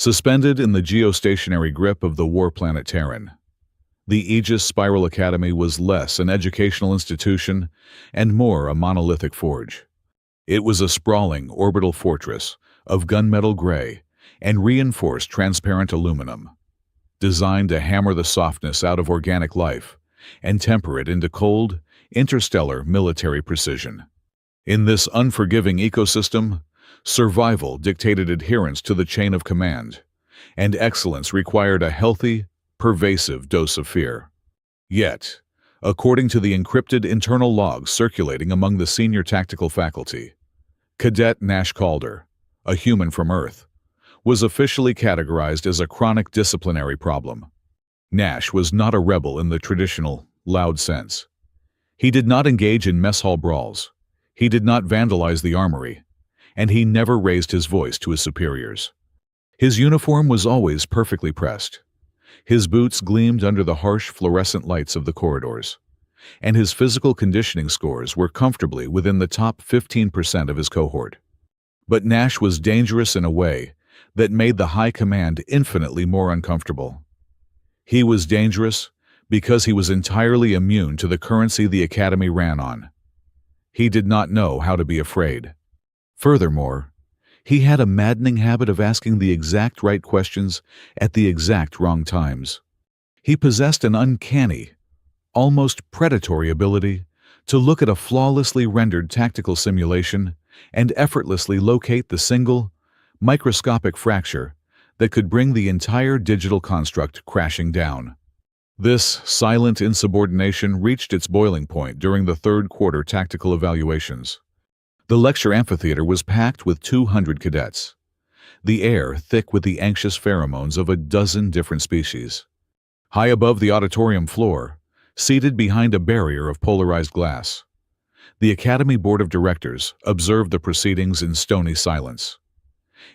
Suspended in the geostationary grip of the war planet Terran, the Aegis Spiral Academy was less an educational institution and more a monolithic forge. It was a sprawling orbital fortress of gunmetal gray and reinforced transparent aluminum, designed to hammer the softness out of organic life and temper it into cold, interstellar military precision. In this unforgiving ecosystem, survival dictated adherence to the chain of command, and excellence required a healthy, pervasive dose of fear. Yet, according to the encrypted internal logs circulating among the senior tactical faculty, Cadet Nash Calder, a human from Earth, was officially categorized as a chronic disciplinary problem. Nash was not a rebel in the traditional, loud sense. He did not engage in mess hall brawls, he did not vandalize the armory, and he never raised his voice to his superiors. His uniform was always perfectly pressed. His boots gleamed under the harsh fluorescent lights of the corridors, and his physical conditioning scores were comfortably within the top 15% of his cohort. But Nash was dangerous in a way that made the high command infinitely more uncomfortable. He was dangerous because he was entirely immune to the currency the Academy ran on. He did not know how to be afraid. Furthermore, he had a maddening habit of asking the exact right questions at the exact wrong times. He possessed an uncanny, almost predatory ability to look at a flawlessly rendered tactical simulation and effortlessly locate the single, microscopic fracture that could bring the entire digital construct crashing down. This silent insubordination reached its boiling point during the third quarter tactical evaluations. The lecture amphitheater was packed with 200 cadets, the air thick with the anxious pheromones of a dozen different species. High above the auditorium floor, seated behind a barrier of polarized glass, the Academy Board of Directors observed the proceedings in stony silence.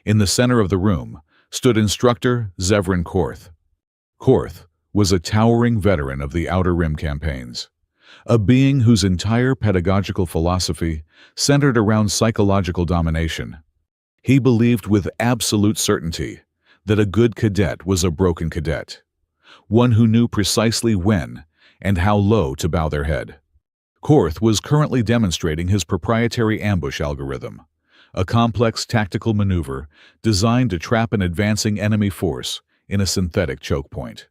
In the center of the room stood instructor Zevran Korth. Korth was a towering veteran of the Outer Rim campaigns, a being whose entire pedagogical philosophy centered around psychological domination. He believed with absolute certainty that a good cadet was a broken cadet, one who knew precisely when and how low to bow their head. Korth was currently demonstrating his proprietary ambush algorithm, a complex tactical maneuver designed to trap an advancing enemy force in a synthetic choke point.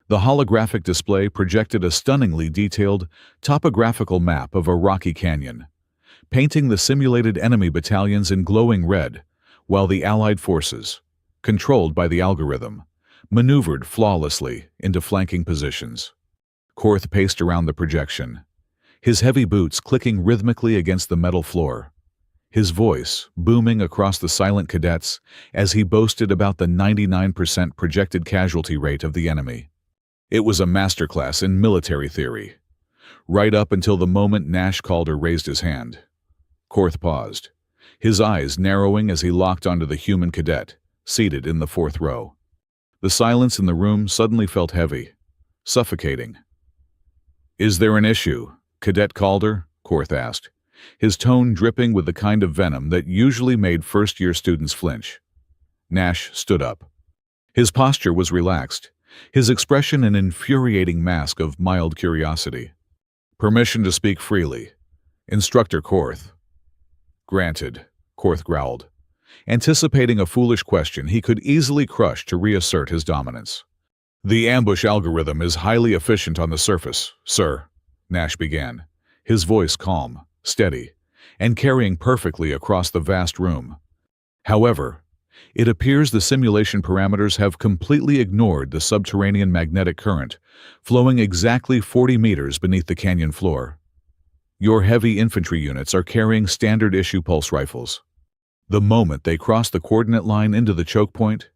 The holographic display projected a stunningly detailed topographical map of a rocky canyon, painting the simulated enemy battalions in glowing red, while the Allied forces, controlled by the algorithm, maneuvered flawlessly into flanking positions. Korth paced around the projection, his heavy boots clicking rhythmically against the metal floor, his voice booming across the silent cadets as he boasted about the 99% projected casualty rate of the enemy. It was a masterclass in military theory, right up until the moment Nash Calder raised his hand. Korth paused, his eyes narrowing as he locked onto the human cadet, seated in the fourth row. The silence in the room suddenly felt heavy, suffocating. "Is there an issue, Cadet Calder?" Korth asked, his tone dripping with the kind of venom that usually made first-year students flinch. Nash stood up. His posture was relaxed, his expression an infuriating mask of mild curiosity. "Permission to speak freely. Instructor Korth." "Granted," Korth growled, anticipating a foolish question he could easily crush to reassert his dominance. "The ambush algorithm is highly efficient on the surface, sir," Nash began, his voice calm, steady, and carrying perfectly across the vast room. "However, it appears the simulation parameters have completely ignored the subterranean magnetic current flowing exactly 40 meters beneath the canyon floor. Your heavy infantry units are carrying standard-issue pulse rifles. The moment they cross the coordinate line into the choke point,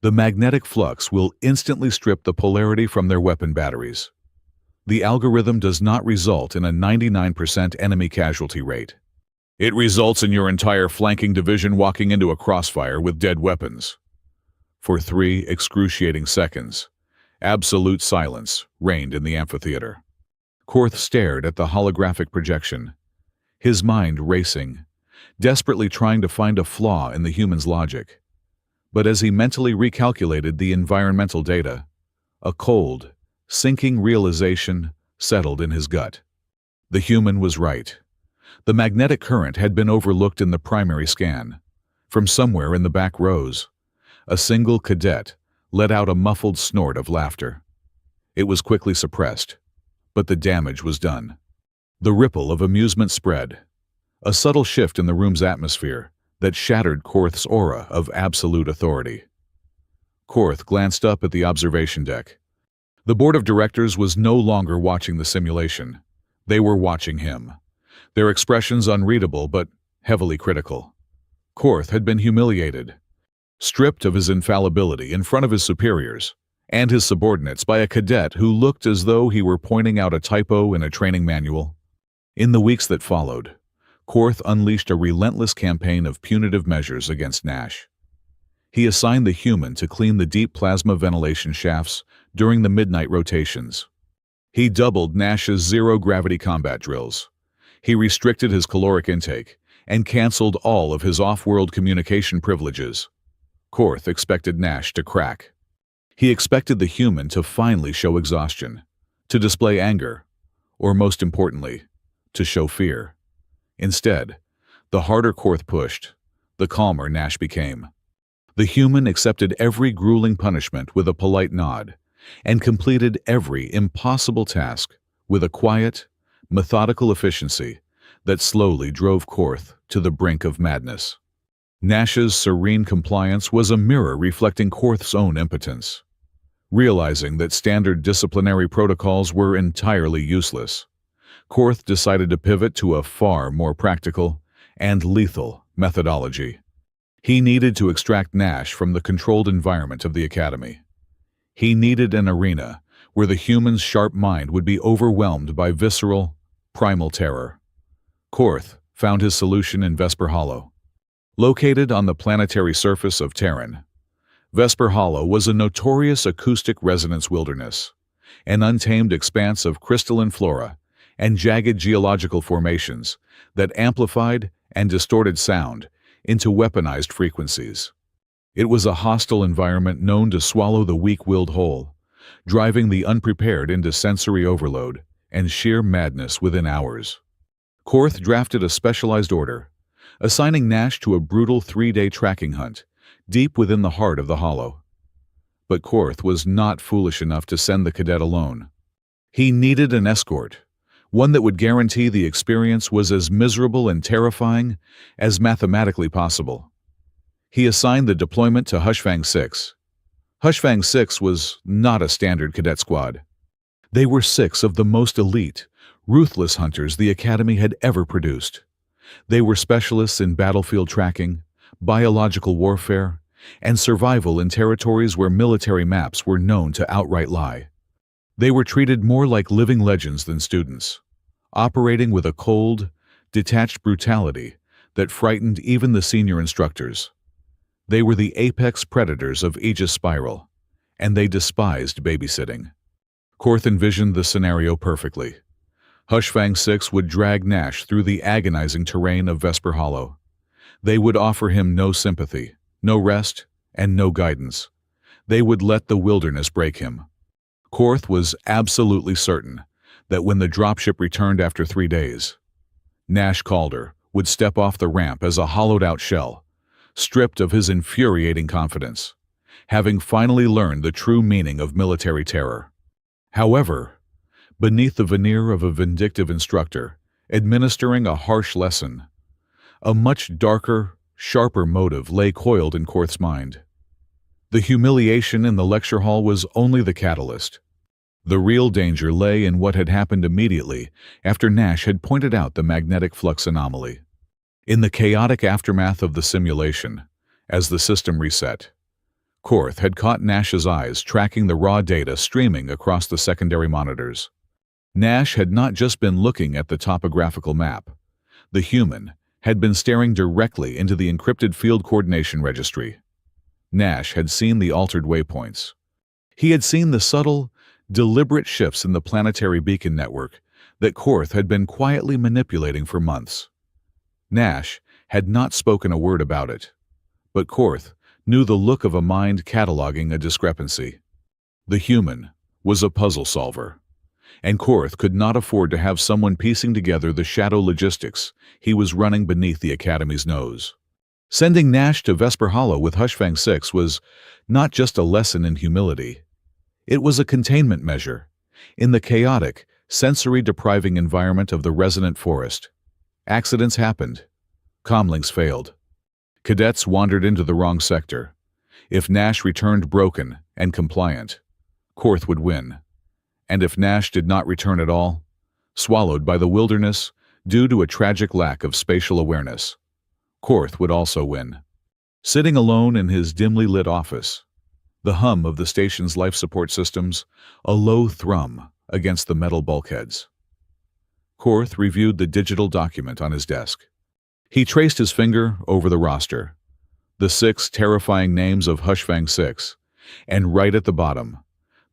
the magnetic flux will instantly strip the polarity from their weapon batteries. The algorithm does not result in a 99% enemy casualty rate. It results in your entire flanking division walking into a crossfire with dead weapons." For 3 excruciating seconds, absolute silence reigned in the amphitheater. Korth stared at the holographic projection, his mind racing, desperately trying to find a flaw in the human's logic. But as he mentally recalculated the environmental data, a cold, sinking realization settled in his gut. The human was right. The magnetic current had been overlooked in the primary scan. From somewhere in the back rows, a single cadet let out a muffled snort of laughter. It was quickly suppressed, but the damage was done. The ripple of amusement spread, a subtle shift in the room's atmosphere that shattered Korth's aura of absolute authority. Korth glanced up at the observation deck. The board of directors was no longer watching the simulation. They were watching him, their expressions unreadable but heavily critical. Korth had been humiliated, stripped of his infallibility in front of his superiors and his subordinates by a cadet who looked as though he were pointing out a typo in a training manual. In the weeks that followed, Korth unleashed a relentless campaign of punitive measures against Nash. He assigned the human to clean the deep plasma ventilation shafts during the midnight rotations. He doubled Nash's zero-gravity combat drills. He restricted his caloric intake and canceled all of his off-world communication privileges. Korth expected Nash to crack. He expected the human to finally show exhaustion, to display anger, or most importantly, to show fear. Instead, the harder Korth pushed, the calmer Nash became. The human accepted every grueling punishment with a polite nod and completed every impossible task with a quiet, methodical efficiency that slowly drove Korth to the brink of madness. Nash's serene compliance was a mirror reflecting Korth's own impotence. Realizing that standard disciplinary protocols were entirely useless, Korth decided to pivot to a far more practical and lethal methodology. He needed to extract Nash from the controlled environment of the Academy. He needed an arena where the human's sharp mind would be overwhelmed by visceral, primal terror. Korth found his solution in Vesper Hollow. Located on the planetary surface of Terran, Vesper Hollow was a notorious acoustic resonance wilderness, an untamed expanse of crystalline flora and jagged geological formations that amplified and distorted sound into weaponized frequencies. It was a hostile environment known to swallow the weak-willed whole, driving the unprepared into sensory overload and sheer madness within hours. Korth drafted a specialized order, assigning Nash to a brutal 3-day tracking hunt deep within the heart of the Hollow. But Korth was not foolish enough to send the cadet alone. He needed an escort, one that would guarantee the experience was as miserable and terrifying as mathematically possible. He assigned the deployment to Hushfang 6. Hushfang 6 was not a standard cadet squad. They were 6 of the most elite, ruthless hunters the Academy had ever produced. They were specialists in battlefield tracking, biological warfare, and survival in territories where military maps were known to outright lie. They were treated more like living legends than students, operating with a cold, detached brutality that frightened even the senior instructors. They were the apex predators of Aegis Spiral, and they despised babysitting. Korth envisioned the scenario perfectly. Hushfang 6 would drag Nash through the agonizing terrain of Vesper Hollow. They would offer him no sympathy, no rest, and no guidance. They would let the wilderness break him. Korth was absolutely certain that when the dropship returned after 3 days, Nash Calder would step off the ramp as a hollowed-out shell, stripped of his infuriating confidence, having finally learned the true meaning of military terror. However, beneath the veneer of a vindictive instructor, administering a harsh lesson, a much darker, sharper motive lay coiled in Korth's mind. The humiliation in the lecture hall was only the catalyst. The real danger lay in what had happened immediately after Nash had pointed out the magnetic flux anomaly. In the chaotic aftermath of the simulation, as the system reset, Korth had caught Nash's eyes tracking the raw data streaming across the secondary monitors. Nash had not just been looking at the topographical map. The human had been staring directly into the encrypted field coordination registry. Nash had seen the altered waypoints. He had seen the subtle, deliberate shifts in the planetary beacon network that Korth had been quietly manipulating for months. Nash had not spoken a word about it, but Korth knew the look of a mind cataloging a discrepancy. The human was a puzzle solver, and Korth could not afford to have someone piecing together the shadow logistics he was running beneath the Academy's nose. Sending Nash to Vesper Hollow with Hushfang 6 was not just a lesson in humility. It was a containment measure. In the chaotic, sensory-depriving environment of the resonant forest, accidents happened. Comlinks failed. Cadets wandered into the wrong sector. If Nash returned broken and compliant, Korth would win. And if Nash did not return at all, swallowed by the wilderness due to a tragic lack of spatial awareness, Korth would also win. Sitting alone in his dimly lit office, the hum of the station's life support systems a low thrum against the metal bulkheads. Korth reviewed the digital document on his desk. He traced his finger over the roster, the 6 terrifying names of Hushfang 6, and right at the bottom,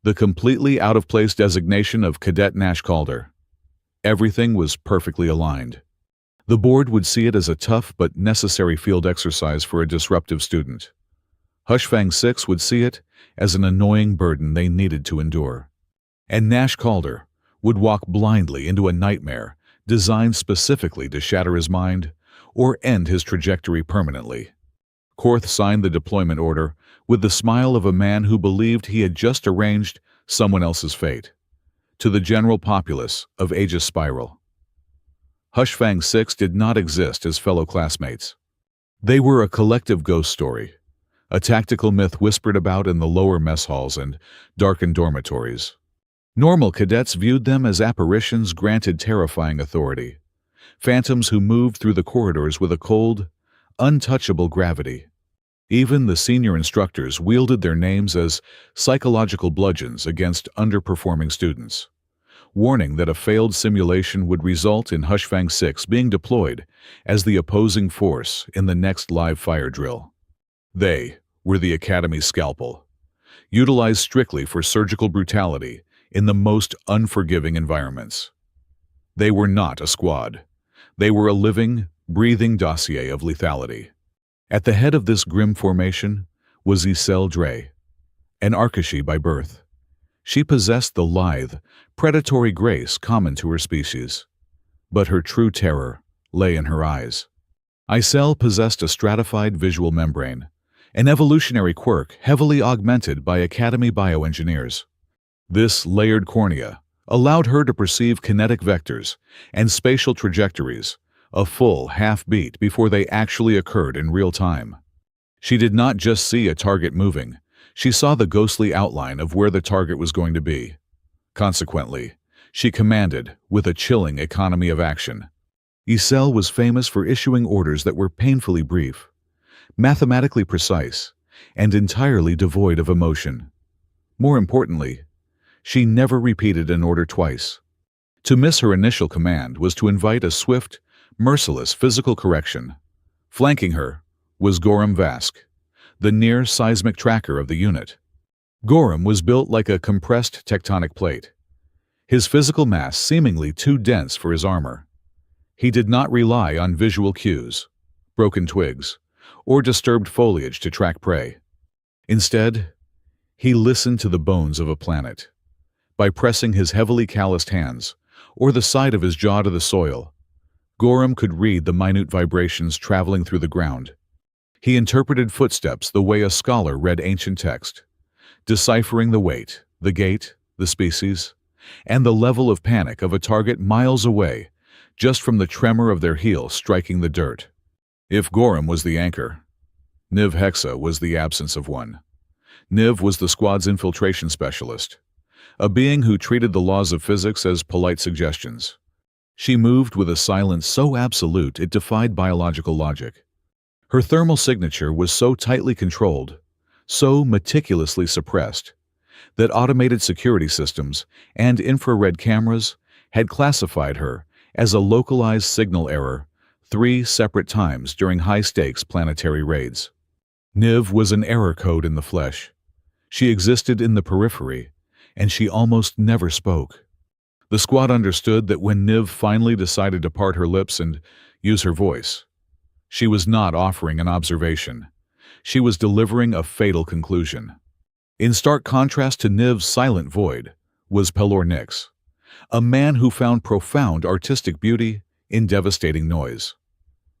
the completely out-of-place designation of Cadet Nash Calder. Everything was perfectly aligned. The board would see it as a tough but necessary field exercise for a disruptive student. Hushfang 6 would see it as an annoying burden they needed to endure. And Nash Calder would walk blindly into a nightmare designed specifically to shatter his mind or end his trajectory permanently. Korth signed the deployment order with the smile of a man who believed he had just arranged someone else's fate. To the general populace of Aegis Spiral, Hushfang 6 did not exist as fellow classmates. They were a collective ghost story, a tactical myth whispered about in the lower mess halls and darkened dormitories. Normal cadets viewed them as apparitions granted terrifying authority, phantoms who moved through the corridors with a cold, untouchable gravity. Even the senior instructors wielded their names as psychological bludgeons against underperforming students, warning that a failed simulation would result in Hushfang 6 being deployed as the opposing force in the next live fire drill. They were the Academy's scalpel, utilized strictly for surgical brutality in the most unforgiving environments. They were not a squad. They were a living, breathing dossier of lethality. At the head of this grim formation was Isel Dre, an Arkashi by birth. She possessed the lithe, predatory grace common to her species, but her true terror lay in her eyes. Isel possessed a stratified visual membrane, an evolutionary quirk heavily augmented by Academy bioengineers. This layered cornea allowed her to perceive kinetic vectors and spatial trajectories a full half-beat before they actually occurred in real time. She did not just see a target moving, she saw the ghostly outline of where the target was going to be. Consequently, she commanded with a chilling economy of action. Isel was famous for issuing orders that were painfully brief, mathematically precise, and entirely devoid of emotion. More importantly, she never repeated an order twice. To miss her initial command was to invite a swift, merciless physical correction. Flanking her was Gorham Vask, the near-seismic tracker of the unit. Gorham was built like a compressed tectonic plate, his physical mass seemingly too dense for his armor. He did not rely on visual cues, broken twigs, or disturbed foliage to track prey. Instead, he listened to the bones of a planet. By pressing his heavily calloused hands, or the side of his jaw to the soil, Gorham could read the minute vibrations traveling through the ground. He interpreted footsteps the way a scholar read ancient text, deciphering the weight, the gait, the species, and the level of panic of a target miles away just from the tremor of their heel striking the dirt. If Gorham was the anchor, Niv Hexa was the absence of one. Niv was the squad's infiltration specialist, a being who treated the laws of physics as polite suggestions. She moved with a silence so absolute it defied biological logic. Her thermal signature was so tightly controlled, so meticulously suppressed, that automated security systems and infrared cameras had classified her as a localized signal error 3 separate times during high-stakes planetary raids. Niv was an error code in the flesh. She existed in the periphery, and she almost never spoke. The squad understood that when Niv finally decided to part her lips and use her voice, she was not offering an observation. she was delivering a fatal conclusion. In stark contrast to Niv's silent void was Pelor Nix, a man who found profound artistic beauty in devastating noise.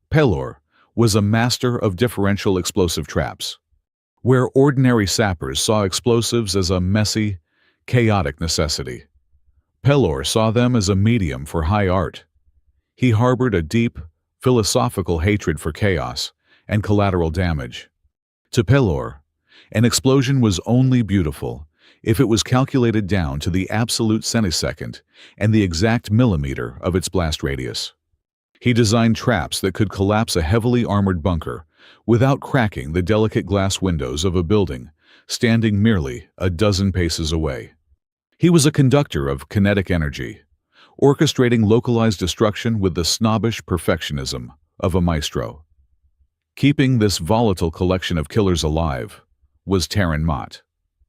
Pelor was a master of differential explosive traps. Where ordinary sappers saw explosives as a messy, chaotic necessity, Pelor saw them as a medium for high art. He harbored a deep, philosophical hatred for chaos and collateral damage. To Pelor, an explosion was only beautiful if it was calculated down to the absolute centisecond and the exact millimeter of its blast radius. He designed traps that could collapse a heavily armored bunker without cracking the delicate glass windows of a building standing merely a dozen paces away. He was a conductor of kinetic energy, orchestrating localized destruction with the snobbish perfectionism of a maestro. Keeping this volatile collection of killers alive was Terran Mott,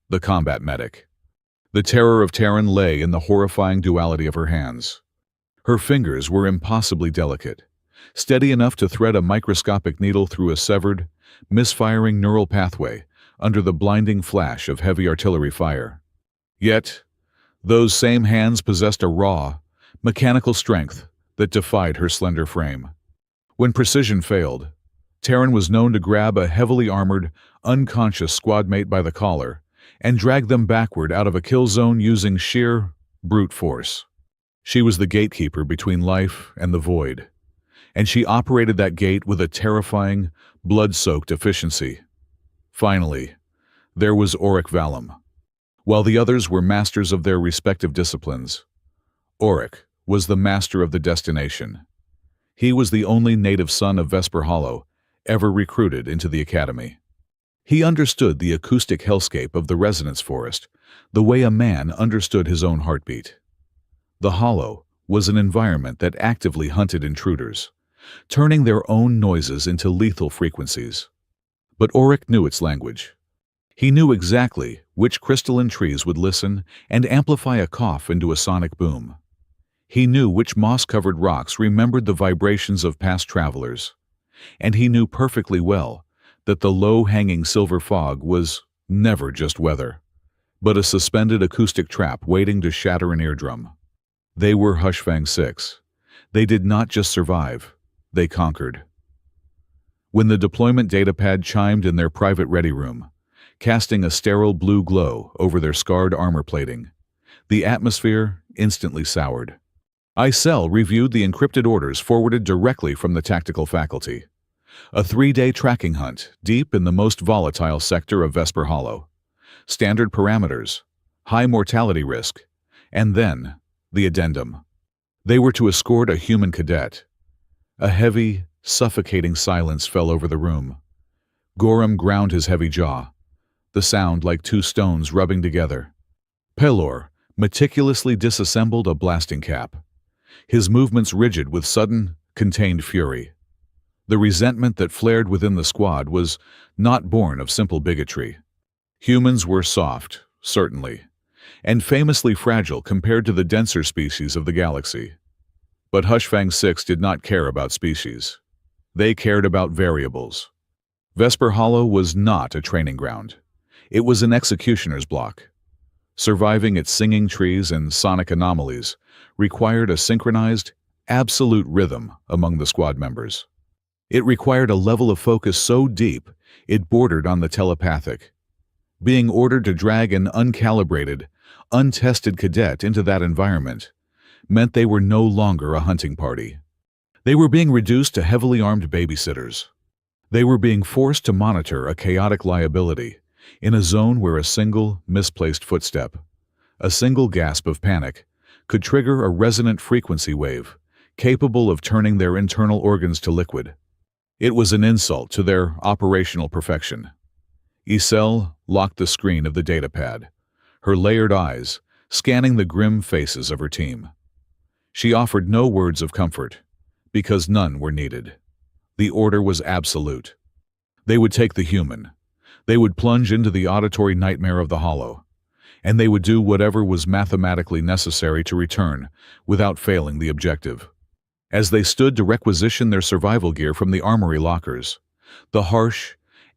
the combat medic. The terror of Terran lay in the horrifying duality of her hands. Her fingers were impossibly delicate, steady enough to thread a microscopic needle through a severed, misfiring neural pathway under the blinding flash of heavy artillery fire. Yet, those same hands possessed a raw, mechanical strength that defied her slender frame. When precision failed, Terran was known to grab a heavily armored, unconscious squadmate by the collar and drag them backward out of a kill zone using sheer, brute force. She was the gatekeeper between life and the void, and she operated that gate with a terrifying, blood-soaked efficiency. Finally, there was Auric Valum. While the others were masters of their respective disciplines, Auric was the master of the destination. He was the only native son of Vesper Hollow ever recruited into the academy. He understood the acoustic hellscape of the resonance forest the way a man understood his own heartbeat. The Hollow was an environment that actively hunted intruders, turning their own noises into lethal frequencies. But Auric knew its language. He knew exactly which crystalline trees would listen and amplify a cough into a sonic boom. He knew which moss-covered rocks remembered the vibrations of past travelers, and he knew perfectly well that the low-hanging silver fog was never just weather, but a suspended acoustic trap waiting to shatter an eardrum. They were Hushfang 6. They did not just survive, they conquered. When the deployment datapad chimed in their private ready room, casting a sterile blue glow over their scarred armor plating, the atmosphere instantly soured. Icel reviewed the encrypted orders forwarded directly from the tactical faculty. A 3-day tracking hunt deep in the most volatile sector of Vesper Hollow. Standard parameters, high mortality risk, and then the addendum. They were to escort a human cadet. A heavy, suffocating silence fell over the room. Gorham ground his heavy jaw, the sound like two stones rubbing together. Pelor meticulously disassembled a blasting cap, his movements rigid with sudden, contained fury. The resentment that flared within the squad was not born of simple bigotry. Humans were soft, certainly, and famously fragile compared to the denser species of the galaxy. But Hushfang 6 did not care about species. They cared about variables. Vesper Hollow was not a training ground. It was an executioner's block. Surviving its singing trees and sonic anomalies required a synchronized, absolute rhythm among the squad members. It required a level of focus so deep it bordered on the telepathic. Being ordered to drag an uncalibrated, untested cadet into that environment meant they were no longer a hunting party. They were being reduced to heavily armed babysitters. They were being forced to monitor a chaotic liability in a zone where a single, misplaced footstep, a single gasp of panic, could trigger a resonant frequency wave capable of turning their internal organs to liquid. It was an insult to their operational perfection. Icel locked the screen of the datapad, her layered eyes scanning the grim faces of her team. She offered no words of comfort, because none were needed. The order was absolute. They would take the human. They would plunge into the auditory nightmare of the Hollow, and they would do whatever was mathematically necessary to return without failing the objective. As they stood to requisition their survival gear from the armory lockers, the harsh,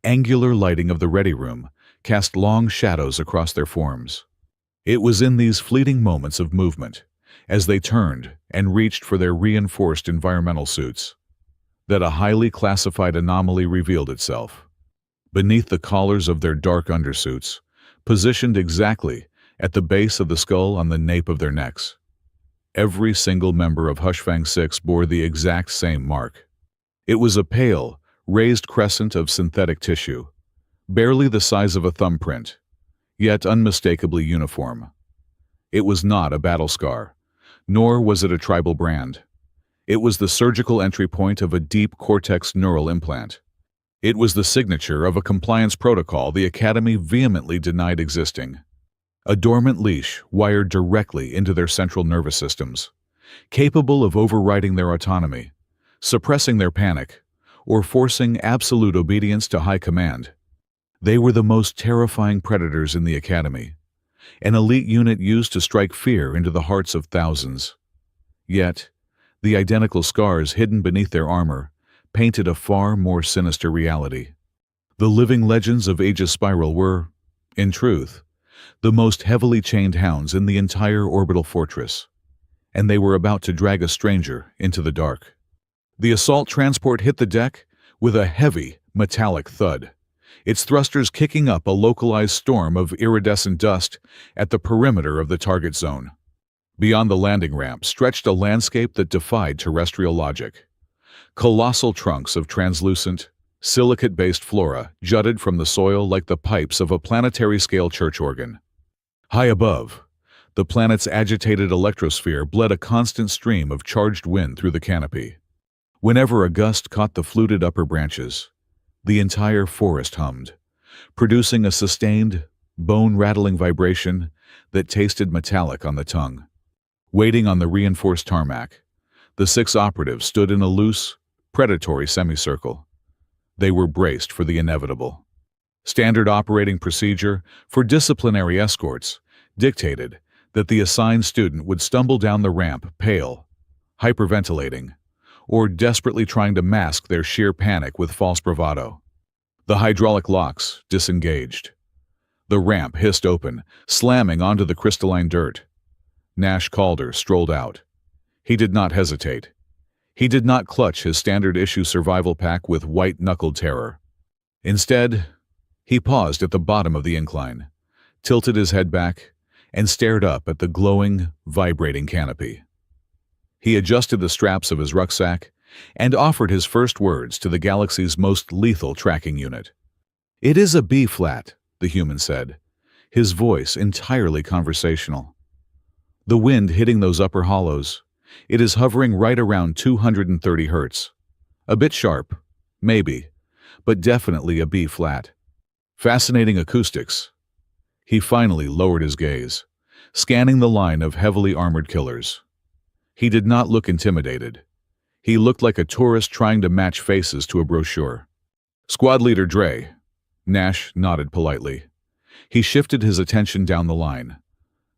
angular lighting of the ready room cast long shadows across their forms. It was in these fleeting moments of movement, as they turned and reached for their reinforced environmental suits, that a highly classified anomaly revealed itself. Beneath the collars of their dark undersuits, positioned exactly at the base of the skull on the nape of their necks, every single member of Hushfang 6 bore the exact same mark. It was a pale, raised crescent of synthetic tissue, barely the size of a thumbprint, yet unmistakably uniform. It was not a battle scar, nor was it a tribal brand. It was the surgical entry point of a deep cortex neural implant. It was the signature of a compliance protocol the Academy vehemently denied existing. A dormant leash wired directly into their central nervous systems, capable of overriding their autonomy, suppressing their panic, or forcing absolute obedience to high command. They were the most terrifying predators in the Academy, an elite unit used to strike fear into the hearts of thousands. Yet, the identical scars hidden beneath their armor painted a far more sinister reality. The living legends of Aegis Spiral were, in truth, the most heavily chained hounds in the entire orbital fortress, and they were about to drag a stranger into the dark. The assault transport hit the deck with a heavy, metallic thud, its thrusters kicking up a localized storm of iridescent dust at the perimeter of the target zone. Beyond the landing ramp stretched a landscape that defied terrestrial logic. Colossal trunks of translucent, silicate-based flora jutted from the soil like the pipes of a planetary-scale church organ. High above, the planet's agitated electrosphere bled a constant stream of charged wind through the canopy. Whenever a gust caught the fluted upper branches, the entire forest hummed, producing a sustained, bone-rattling vibration that tasted metallic on the tongue. Waiting on the reinforced tarmac, the 6 operatives stood in a loose, predatory semicircle. They were braced for the inevitable. Standard operating procedure for disciplinary escorts dictated that the assigned student would stumble down the ramp pale, hyperventilating, or desperately trying to mask their sheer panic with false bravado. The hydraulic locks disengaged. The ramp hissed open, slamming onto the crystalline dirt. Nash Calder strolled out. He did not hesitate. He did not clutch his standard-issue survival pack with white-knuckled terror. Instead, he paused at the bottom of the incline, tilted his head back, and stared up at the glowing, vibrating canopy. He adjusted the straps of his rucksack and offered his first words to the galaxy's most lethal tracking unit. "It is a B-flat," the human said, his voice entirely conversational. "The wind hitting those upper hollows, it is hovering right around 230 hertz. A bit sharp, maybe, but definitely a B-flat. Fascinating acoustics." He finally lowered his gaze, scanning the line of heavily armored killers. He did not look intimidated. He looked like a tourist trying to match faces to a brochure. "Squad Leader Dre." Nash nodded politely. He shifted his attention down the line.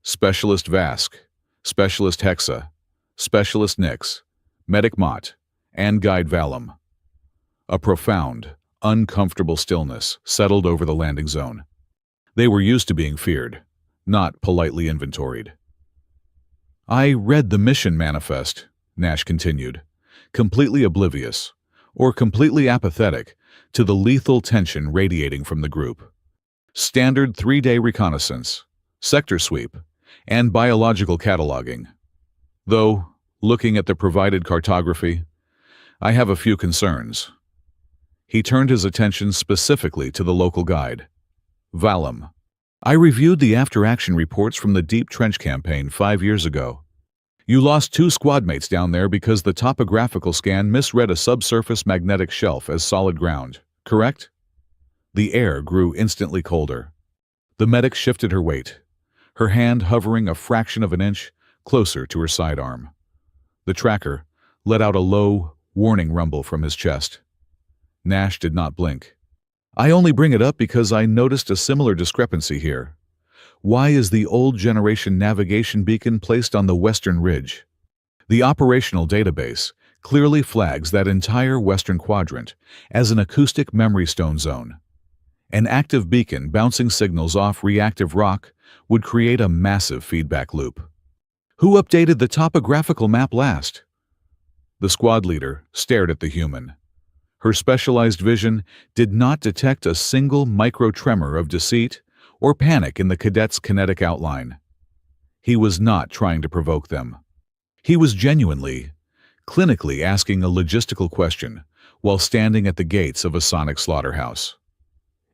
"Specialist Vask, Specialist Hexa, Specialist Nix, Medic Mott, and Guide Valum." A profound, uncomfortable stillness settled over the landing zone. They were used to being feared, not politely inventoried. "I read the mission manifest," Nash continued, completely oblivious, or completely apathetic, to the lethal tension radiating from the group. "Standard 3-day reconnaissance, sector sweep, and biological cataloging. Though, looking at the provided cartography, I have a few concerns." He turned his attention specifically to the local guide. "Valum. I reviewed the after-action reports from the Deep Trench campaign 5 years ago. You lost 2 squadmates down there because the topographical scan misread a subsurface magnetic shelf as solid ground, correct?" The air grew instantly colder. The medic shifted her weight, her hand hovering a fraction of an inch closer to her sidearm. The tracker let out a low, warning rumble from his chest. Nash did not blink. "I only bring it up because I noticed a similar discrepancy here. Why is the old generation navigation beacon placed on the western ridge? The operational database clearly flags that entire western quadrant as an acoustic memory stone zone. An active beacon bouncing signals off reactive rock would create a massive feedback loop. Who updated the topographical map last? The squad leader stared at the human. Her specialized vision did not detect a single micro-tremor of deceit or panic in the cadet's kinetic outline. He was not trying to provoke them. He was genuinely, clinically asking a logistical question while standing at the gates of a sonic slaughterhouse.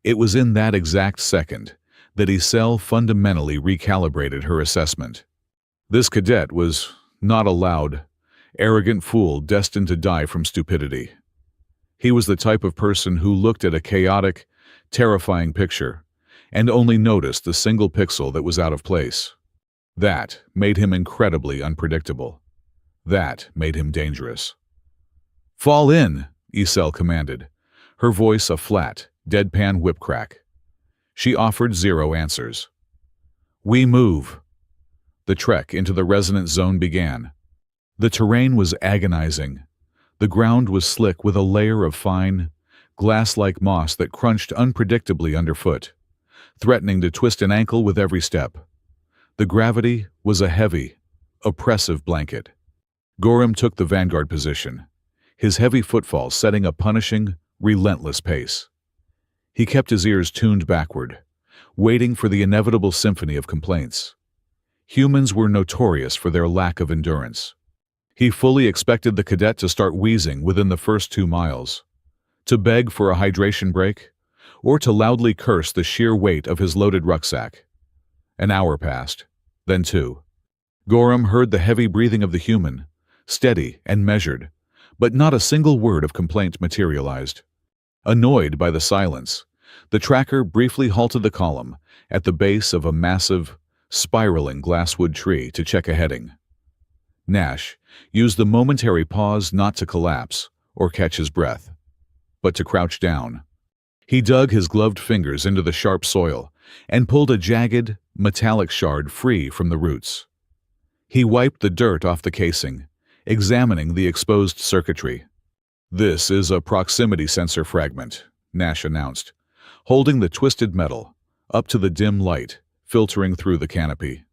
It was in that exact second that Isel fundamentally recalibrated her assessment. This cadet was not a loud, arrogant fool destined to die from stupidity. He was the type of person who looked at a chaotic, terrifying picture and only noticed the single pixel that was out of place. That made him incredibly unpredictable. That made him dangerous. "Fall in," Isel commanded, her voice a flat, deadpan whip crack. She offered zero answers. "We move." The trek into the resonant zone began. The terrain was agonizing. The ground was slick with a layer of fine, glass-like moss that crunched unpredictably underfoot, threatening to twist an ankle with every step. The gravity was a heavy, oppressive blanket. Gorham took the vanguard position, his heavy footfall setting a punishing, relentless pace. He kept his ears tuned backward, waiting for the inevitable symphony of complaints. Humans were notorious for their lack of endurance. He fully expected the cadet to start wheezing within the first 2 miles, to beg for a hydration break, or to loudly curse the sheer weight of his loaded rucksack. An hour passed, then 2. Gorham heard the heavy breathing of the human, steady and measured, but not a single word of complaint materialized. Annoyed by the silence, the tracker briefly halted the column at the base of a massive, spiraling glasswood tree to check a heading. Nash used the momentary pause not to collapse or catch his breath, but to crouch down. He dug his gloved fingers into the sharp soil and pulled a jagged, metallic shard free from the roots. He wiped the dirt off the casing, examining the exposed circuitry. "This is a proximity sensor fragment," Nash announced, holding the twisted metal up to the dim light filtering through the canopy.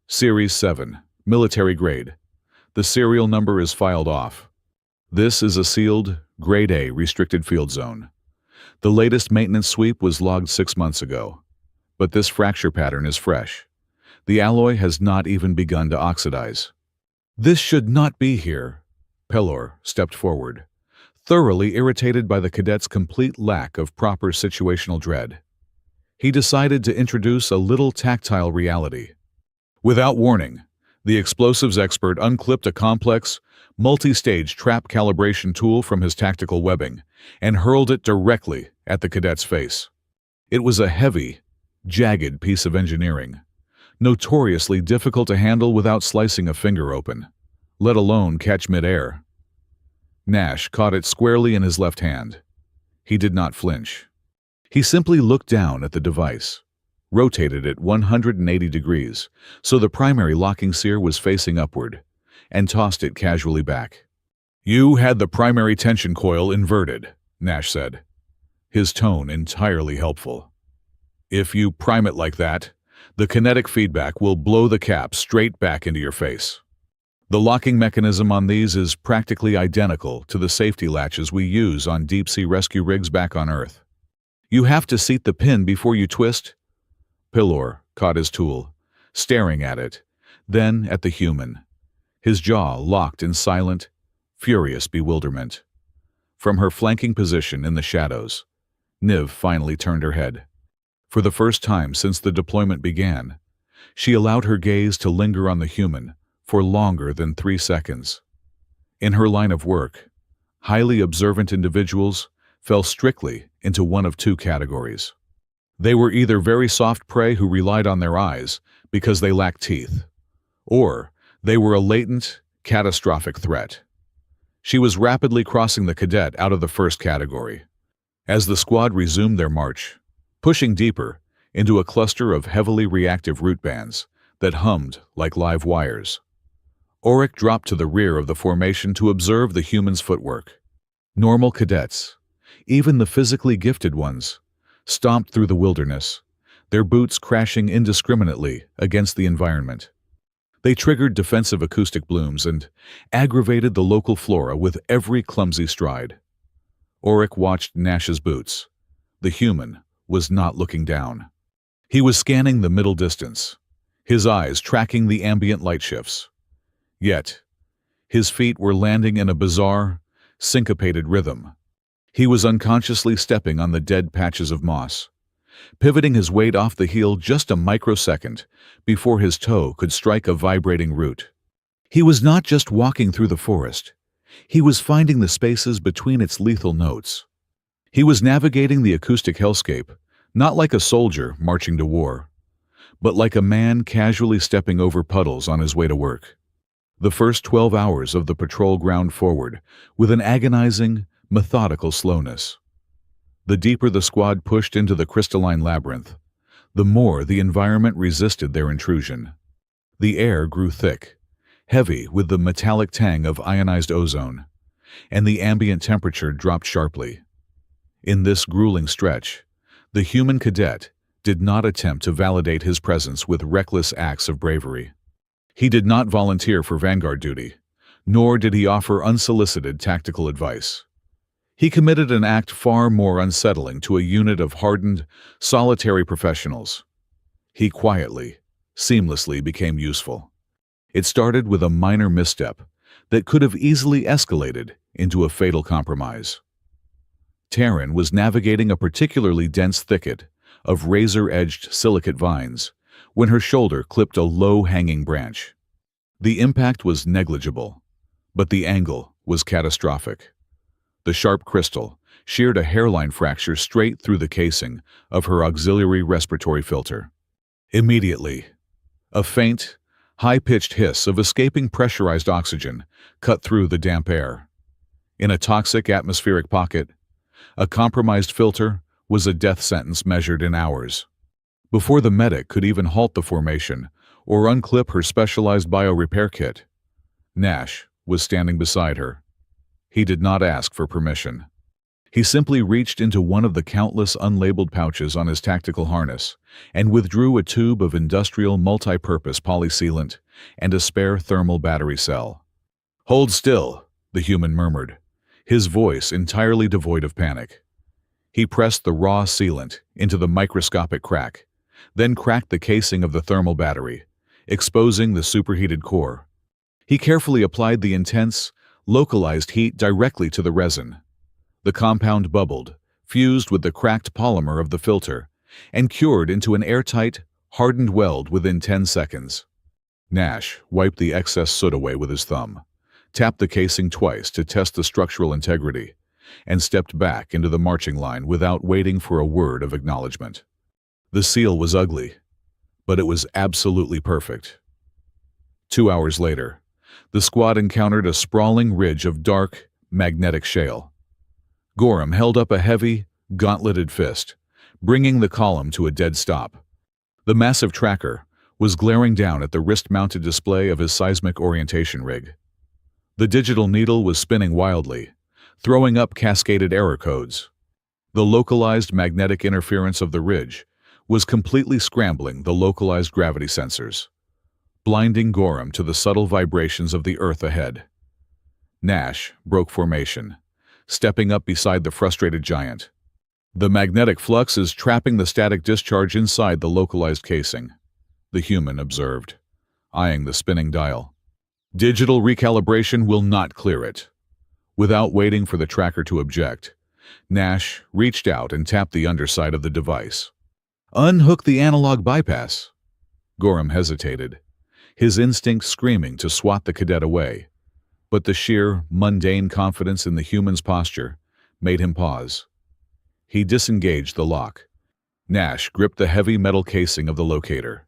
"Series 7, military grade. The serial number is filed off. This is a sealed, Grade A restricted field zone. The latest maintenance sweep was logged 6 months ago, but this fracture pattern is fresh. The alloy has not even begun to oxidize." "This should not be here." Pelor stepped forward, thoroughly irritated by the cadet's complete lack of proper situational dread. He decided to introduce a little tactile reality. Without warning, the explosives expert unclipped a complex, multi-stage trap calibration tool from his tactical webbing and hurled it directly at the cadet's face. It was a heavy, jagged piece of engineering, notoriously difficult to handle without slicing a finger open, let alone catch mid-air. Nash caught it squarely in his left hand. He did not flinch. He simply looked down at the device, rotated it 180 degrees so the primary locking sear was facing upward, and tossed it casually back. "You had the primary tension coil inverted," Nash said, his tone entirely helpful. "If you prime it like that, the kinetic feedback will blow the cap straight back into your face. The locking mechanism on these is practically identical to the safety latches we use on deep-sea rescue rigs back on Earth. You have to seat the pin before you twist." Pelor caught his tool, staring at it, then at the human, his jaw locked in silent, furious bewilderment. From her flanking position in the shadows, Niv finally turned her head. For the first time since the deployment began, she allowed her gaze to linger on the human for longer than 3 seconds. In her line of work, highly observant individuals fell strictly into one of 2 categories. They were either very soft prey who relied on their eyes because they lacked teeth, or they were a latent, catastrophic threat. She was rapidly crossing the cadet out of the first category. As the squad resumed their march, pushing deeper into a cluster of heavily reactive root bands that hummed like live wires, Auric dropped to the rear of the formation to observe the human's footwork. Normal cadets, even the physically gifted ones, stomped through the wilderness, their boots crashing indiscriminately against the environment. They triggered defensive acoustic blooms and aggravated the local flora with every clumsy stride. Auric watched Nash's boots. The human was not looking down. He was scanning the middle distance, his eyes tracking the ambient light shifts. Yet, his feet were landing in a bizarre, syncopated rhythm. He was unconsciously stepping on the dead patches of moss, pivoting his weight off the heel just a microsecond before his toe could strike a vibrating root. He was not just walking through the forest. He was finding the spaces between its lethal notes. He was navigating the acoustic hellscape, not like a soldier marching to war, but like a man casually stepping over puddles on his way to work. The first 12 hours of the patrol ground forward with an agonizing, methodical slowness. The deeper the squad pushed into the crystalline labyrinth, the more the environment resisted their intrusion. The air grew thick, heavy with the metallic tang of ionized ozone, and the ambient temperature dropped sharply. In this grueling stretch, the human cadet did not attempt to validate his presence with reckless acts of bravery. He did not volunteer for vanguard duty, nor did he offer unsolicited tactical advice. He committed an act far more unsettling to a unit of hardened, solitary professionals. He quietly, seamlessly became useful. It started with a minor misstep that could have easily escalated into a fatal compromise. Terran was navigating a particularly dense thicket of razor-edged silicate vines when her shoulder clipped a low-hanging branch. The impact was negligible, but the angle was catastrophic. The sharp crystal sheared a hairline fracture straight through the casing of her auxiliary respiratory filter. Immediately, a faint, high-pitched hiss of escaping pressurized oxygen cut through the damp air. In a toxic atmospheric pocket, a compromised filter was a death sentence measured in hours. Before the medic could even halt the formation or unclip her specialized bio-repair kit, Nash was standing beside her. He did not ask for permission. He simply reached into one of the countless unlabeled pouches on his tactical harness and withdrew a tube of industrial multi-purpose polysealant and a spare thermal battery cell. "Hold still," the human murmured, his voice entirely devoid of panic. He pressed the raw sealant into the microscopic crack, then cracked the casing of the thermal battery, exposing the superheated core. He carefully applied the intense, localized heat directly to the resin. The compound bubbled, fused with the cracked polymer of the filter, and cured into an airtight, hardened weld within 10 seconds. Nash wiped the excess soot away with his thumb, tapped the casing twice to test the structural integrity, and stepped back into the marching line without waiting for a word of acknowledgement. The seal was ugly, but it was absolutely perfect. 2 hours later, the squad encountered a sprawling ridge of dark, magnetic shale. Gorham held up a heavy, gauntleted fist, bringing the column to a dead stop. The massive tracker was glaring down at the wrist-mounted display of his seismic orientation rig. The digital needle was spinning wildly, throwing up cascaded error codes. The localized magnetic interference of the ridge was completely scrambling the localized gravity sensors, blinding Gorham to the subtle vibrations of the Earth ahead. Nash broke formation, stepping up beside the frustrated giant. "The magnetic flux is trapping the static discharge inside the localized casing," the human observed, eyeing the spinning dial. "Digital recalibration will not clear it." Without waiting for the tracker to object, Nash reached out and tapped the underside of the device. "Unhook the analog bypass." Gorham hesitated, his instinct screaming to swat the cadet away, but the sheer, mundane confidence in the human's posture made him pause. He disengaged the lock. Nash gripped the heavy metal casing of the locator,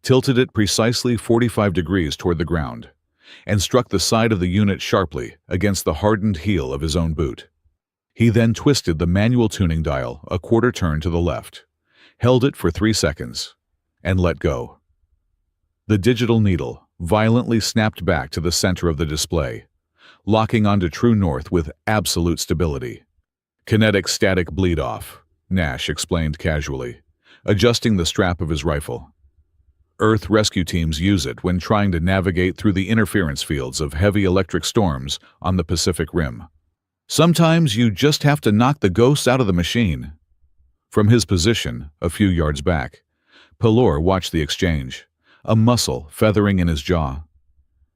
tilted it precisely 45 degrees toward the ground, and struck the side of the unit sharply against the hardened heel of his own boot. He then twisted the manual tuning dial a quarter turn to the left, held it for 3 seconds, and let go. The digital needle violently snapped back to the center of the display, locking onto true north with absolute stability. Kinetic static bleed off, Nash explained casually, adjusting the strap of his rifle. Earth rescue teams use it when trying to navigate through the interference fields of heavy electric storms on the Pacific Rim. Sometimes you just have to knock the ghosts out of the machine. From his position, a few yards back, Pelor watched the exchange, a muscle feathering in his jaw.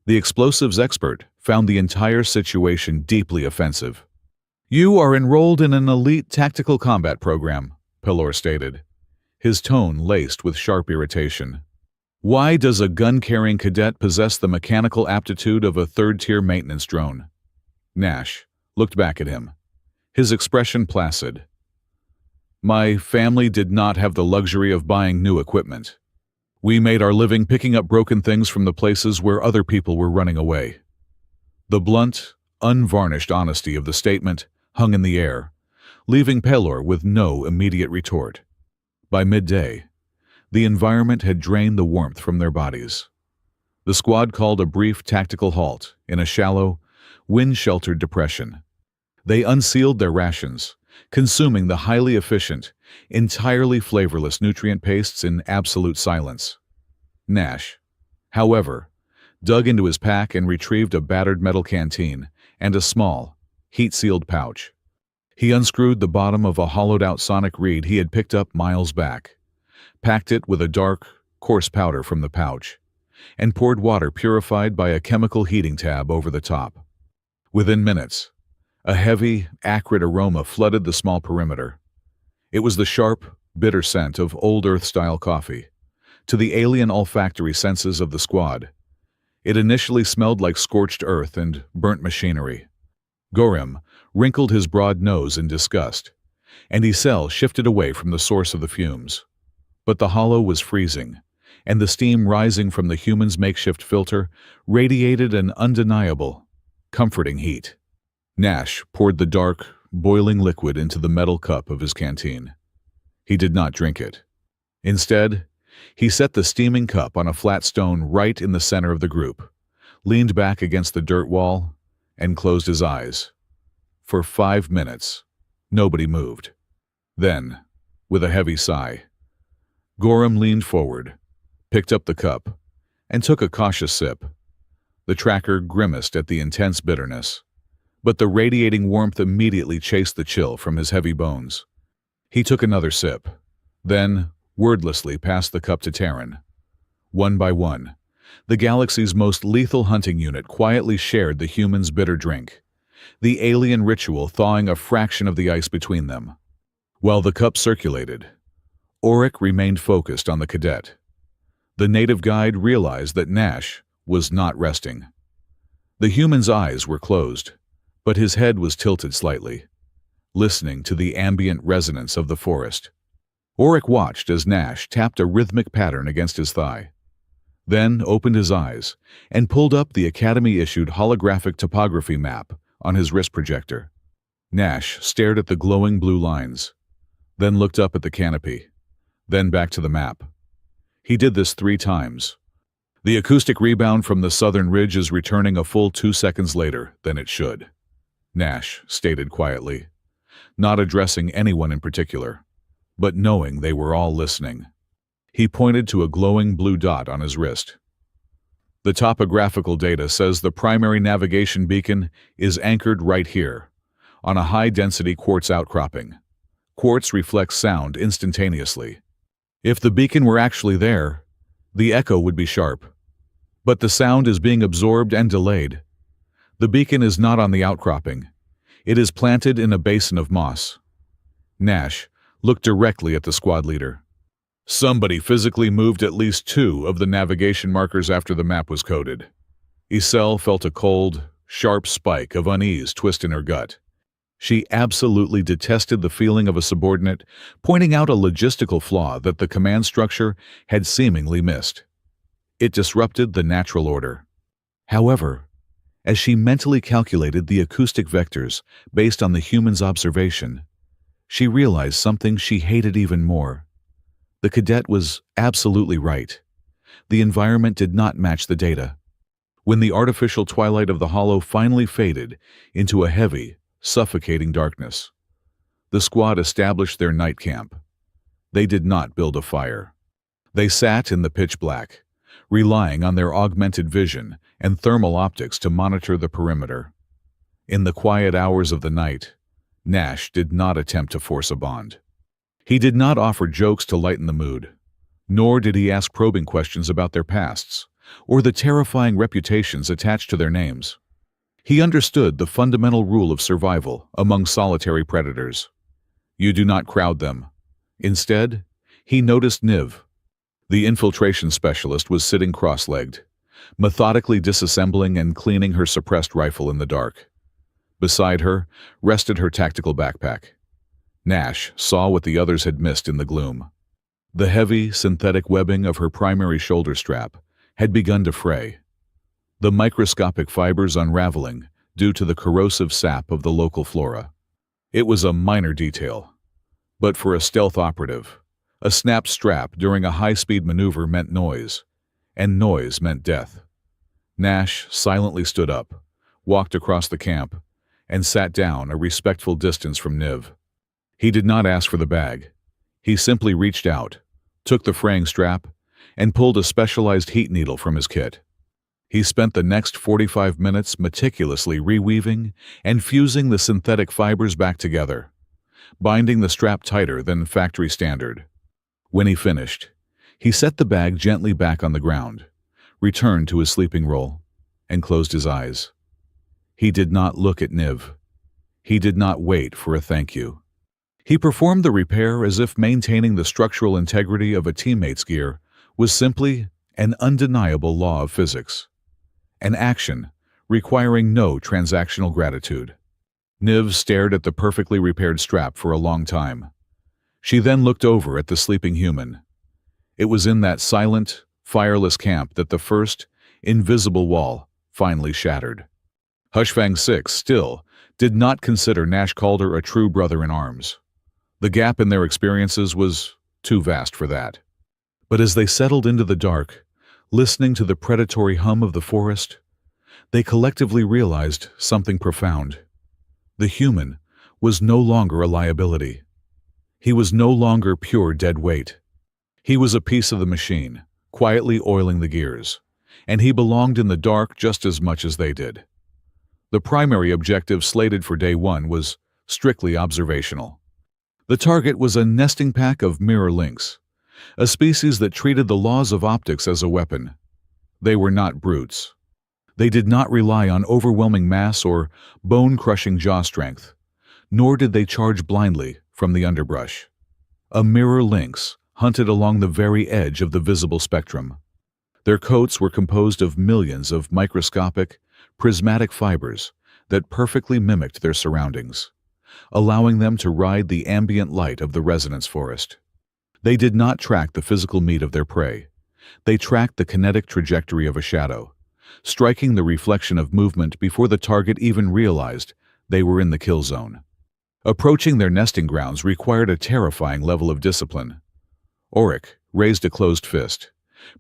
The explosives expert found the entire situation deeply offensive. "You are enrolled in an elite tactical combat program," Pelor stated, his tone laced with sharp irritation. "Why does a gun-carrying cadet possess the mechanical aptitude of a third-tier maintenance drone?" Nash looked back at him, his expression placid. "My family did not have the luxury of buying new equipment. We made our living picking up broken things from the places where other people were running away." The blunt, unvarnished honesty of the statement hung in the air, leaving Pelor with no immediate retort. By midday, the environment had drained the warmth from their bodies. The squad called a brief tactical halt in a shallow, wind-sheltered depression. They unsealed their rations, consuming the highly efficient, entirely flavorless nutrient pastes in absolute silence. Nash, however, dug into his pack and retrieved a battered metal canteen and a small, heat-sealed pouch. He unscrewed the bottom of a hollowed-out sonic reed he had picked up miles back, packed it with a dark, coarse powder from the pouch, and poured water purified by a chemical heating tab over the top. Within minutes, a heavy, acrid aroma flooded the small perimeter. It was the sharp, bitter scent of old Earth-style coffee. To the alien olfactory senses of the squad, it initially smelled like scorched earth and burnt machinery. Gorham wrinkled his broad nose in disgust, and Isel shifted away from the source of the fumes. But the hollow was freezing, and the steam rising from the human's makeshift filter radiated an undeniable, comforting heat. Nash poured the dark, boiling liquid into the metal cup of his canteen. He did not drink it. Instead, he set the steaming cup on a flat stone right in the center of the group, leaned back against the dirt wall, and closed his eyes. For 5 minutes, nobody moved. Then, with a heavy sigh, Gorham leaned forward, picked up the cup, and took a cautious sip. The tracker grimaced at the intense bitterness, but the radiating warmth immediately chased the chill from his heavy bones. He took another sip, then wordlessly passed the cup to Terran. One by one, the galaxy's most lethal hunting unit quietly shared the human's bitter drink, the alien ritual thawing a fraction of the ice between them. While the cup circulated, Auric remained focused on the cadet. The native guide realized that Nash was not resting. The human's eyes were closed, but his head was tilted slightly, listening to the ambient resonance of the forest. Auric watched as Nash tapped a rhythmic pattern against his thigh, then opened his eyes and pulled up the Academy-issued holographic topography map on his wrist projector. Nash stared at the glowing blue lines, then looked up at the canopy, then back to the map. He did this 3 times. The acoustic rebound from the southern ridge is returning a full 2 seconds later than it should, Nash stated quietly, not addressing anyone in particular, but knowing they were all listening. He pointed to a glowing blue dot on his wrist. "The topographical data says the primary navigation beacon is anchored right here, on a high-density quartz outcropping. Quartz reflects sound instantaneously. If the beacon were actually there, the echo would be sharp. But the sound is being absorbed and delayed. The beacon is not on the outcropping. It is planted in a basin of moss." Nash looked directly at the squad leader. Somebody physically moved at least 2 of the navigation markers after the map was coded. Isel felt a cold, sharp spike of unease twist in her gut. She absolutely detested the feeling of a subordinate pointing out a logistical flaw that the command structure had seemingly missed. It disrupted the natural order. However, as she mentally calculated the acoustic vectors based on the human's observation, she realized something she hated even more. The cadet was absolutely right. The environment did not match the data. When the artificial twilight of the hollow finally faded into a heavy, suffocating darkness, The squad established their night camp. They did not build a fire. They sat in the pitch black, relying on their augmented vision and thermal optics to monitor the perimeter. In the quiet hours of the night, Nash did not attempt to force a bond. He did not offer jokes to lighten the mood, nor did he ask probing questions about their pasts or the terrifying reputations attached to their names. He understood the fundamental rule of survival among solitary predators. You do not crowd them. Instead, he noticed Niv. The infiltration specialist was sitting cross-legged, methodically disassembling and cleaning her suppressed rifle in the dark. Beside her rested her tactical backpack. Nash saw what the others had missed in the gloom. The heavy, synthetic webbing of her primary shoulder strap had begun to fray, the microscopic fibers unraveling due to the corrosive sap of the local flora. It was a minor detail, but for a stealth operative, a snapped strap during a high-speed maneuver meant noise, and noise meant death. Nash silently stood up, walked across the camp, and sat down a respectful distance from Niv. He did not ask for the bag. He simply reached out, took the fraying strap, and pulled a specialized heat needle from his kit. He spent the next 45 minutes meticulously reweaving and fusing the synthetic fibers back together, binding the strap tighter than factory standard. When he finished, he set the bag gently back on the ground, returned to his sleeping roll, and closed his eyes. He did not look at Niv. He did not wait for a thank you. He performed the repair as if maintaining the structural integrity of a teammate's gear was simply an undeniable law of physics, an action requiring no transactional gratitude. Niv stared at the perfectly repaired strap for a long time. She then looked over at the sleeping human. It was in that silent, fireless camp that the first, invisible wall finally shattered. Hushfang 6 still did not consider Nash Calder a true brother in arms. The gap in their experiences was too vast for that. But as they settled into the dark, listening to the predatory hum of the forest, they collectively realized something profound. The human was no longer a liability. He was no longer pure dead weight. He was a piece of the machine, quietly oiling the gears, and he belonged in the dark just as much as they did. The primary objective slated for day one was strictly observational. The target was a nesting pack of mirror lynx, a species that treated the laws of optics as a weapon. They were not brutes. They did not rely on overwhelming mass or bone-crushing jaw strength, nor did they charge blindly from the underbrush. A mirror lynx hunted along the very edge of the visible spectrum. Their coats were composed of millions of microscopic, prismatic fibers that perfectly mimicked their surroundings, allowing them to ride the ambient light of the resonance forest. They did not track the physical meat of their prey. They tracked the kinetic trajectory of a shadow, striking the reflection of movement before the target even realized they were in the kill zone. Approaching their nesting grounds required a terrifying level of discipline. Auric raised a closed fist,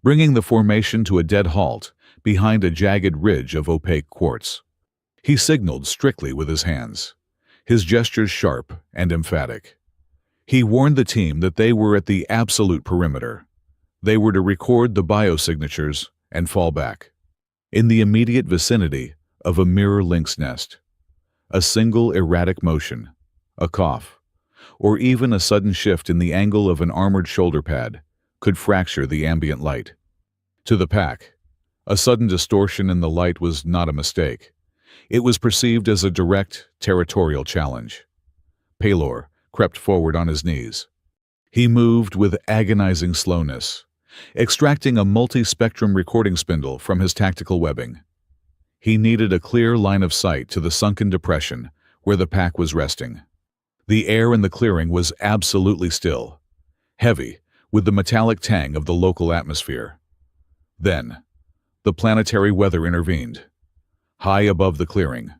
bringing the formation to a dead halt behind a jagged ridge of opaque quartz. He signaled strictly with his hands, his gestures sharp and emphatic. He warned the team that they were at the absolute perimeter. They were to record the biosignatures and fall back. In the immediate vicinity of a mirror lynx nest, a single erratic motion, a cough, or even a sudden shift in the angle of an armored shoulder pad could fracture the ambient light. To the pack, a sudden distortion in the light was not a mistake. It was perceived as a direct, territorial challenge. Palor crept forward on his knees. He moved with agonizing slowness, extracting a multi-spectrum recording spindle from his tactical webbing. He needed a clear line of sight to the sunken depression where the pack was resting. The air in the clearing was absolutely still, heavy with the metallic tang of the local atmosphere. Then, the planetary weather intervened. High above the clearing,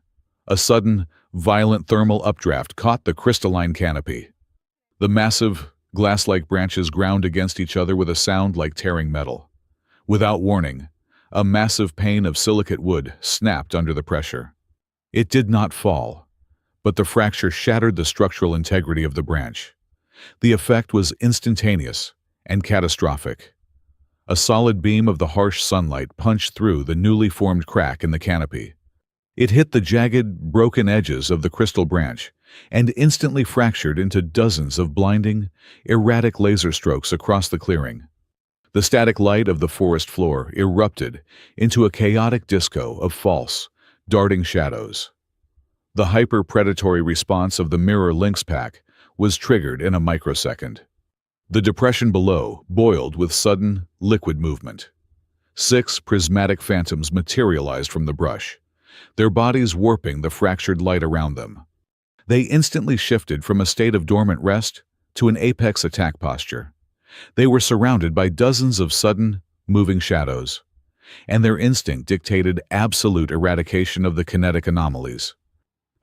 a sudden, violent thermal updraft caught the crystalline canopy. The massive, glass-like branches ground against each other with a sound like tearing metal. Without warning, a massive pane of silicate wood snapped under the pressure. It did not fall, but the fracture shattered the structural integrity of the branch. The effect was instantaneous and catastrophic. A solid beam of the harsh sunlight punched through the newly formed crack in the canopy. It hit the jagged, broken edges of the crystal branch and instantly fractured into dozens of blinding, erratic laser strokes across the clearing. The static light of the forest floor erupted into a chaotic disco of false, darting shadows. The hyper-predatory response of the mirror lynx pack was triggered in a microsecond. The depression below boiled with sudden, liquid movement. 6 prismatic phantoms materialized from the brush, their bodies warping the fractured light around them. They instantly shifted from a state of dormant rest to an apex attack posture. They were surrounded by dozens of sudden, moving shadows, and their instinct dictated absolute eradication of the kinetic anomalies.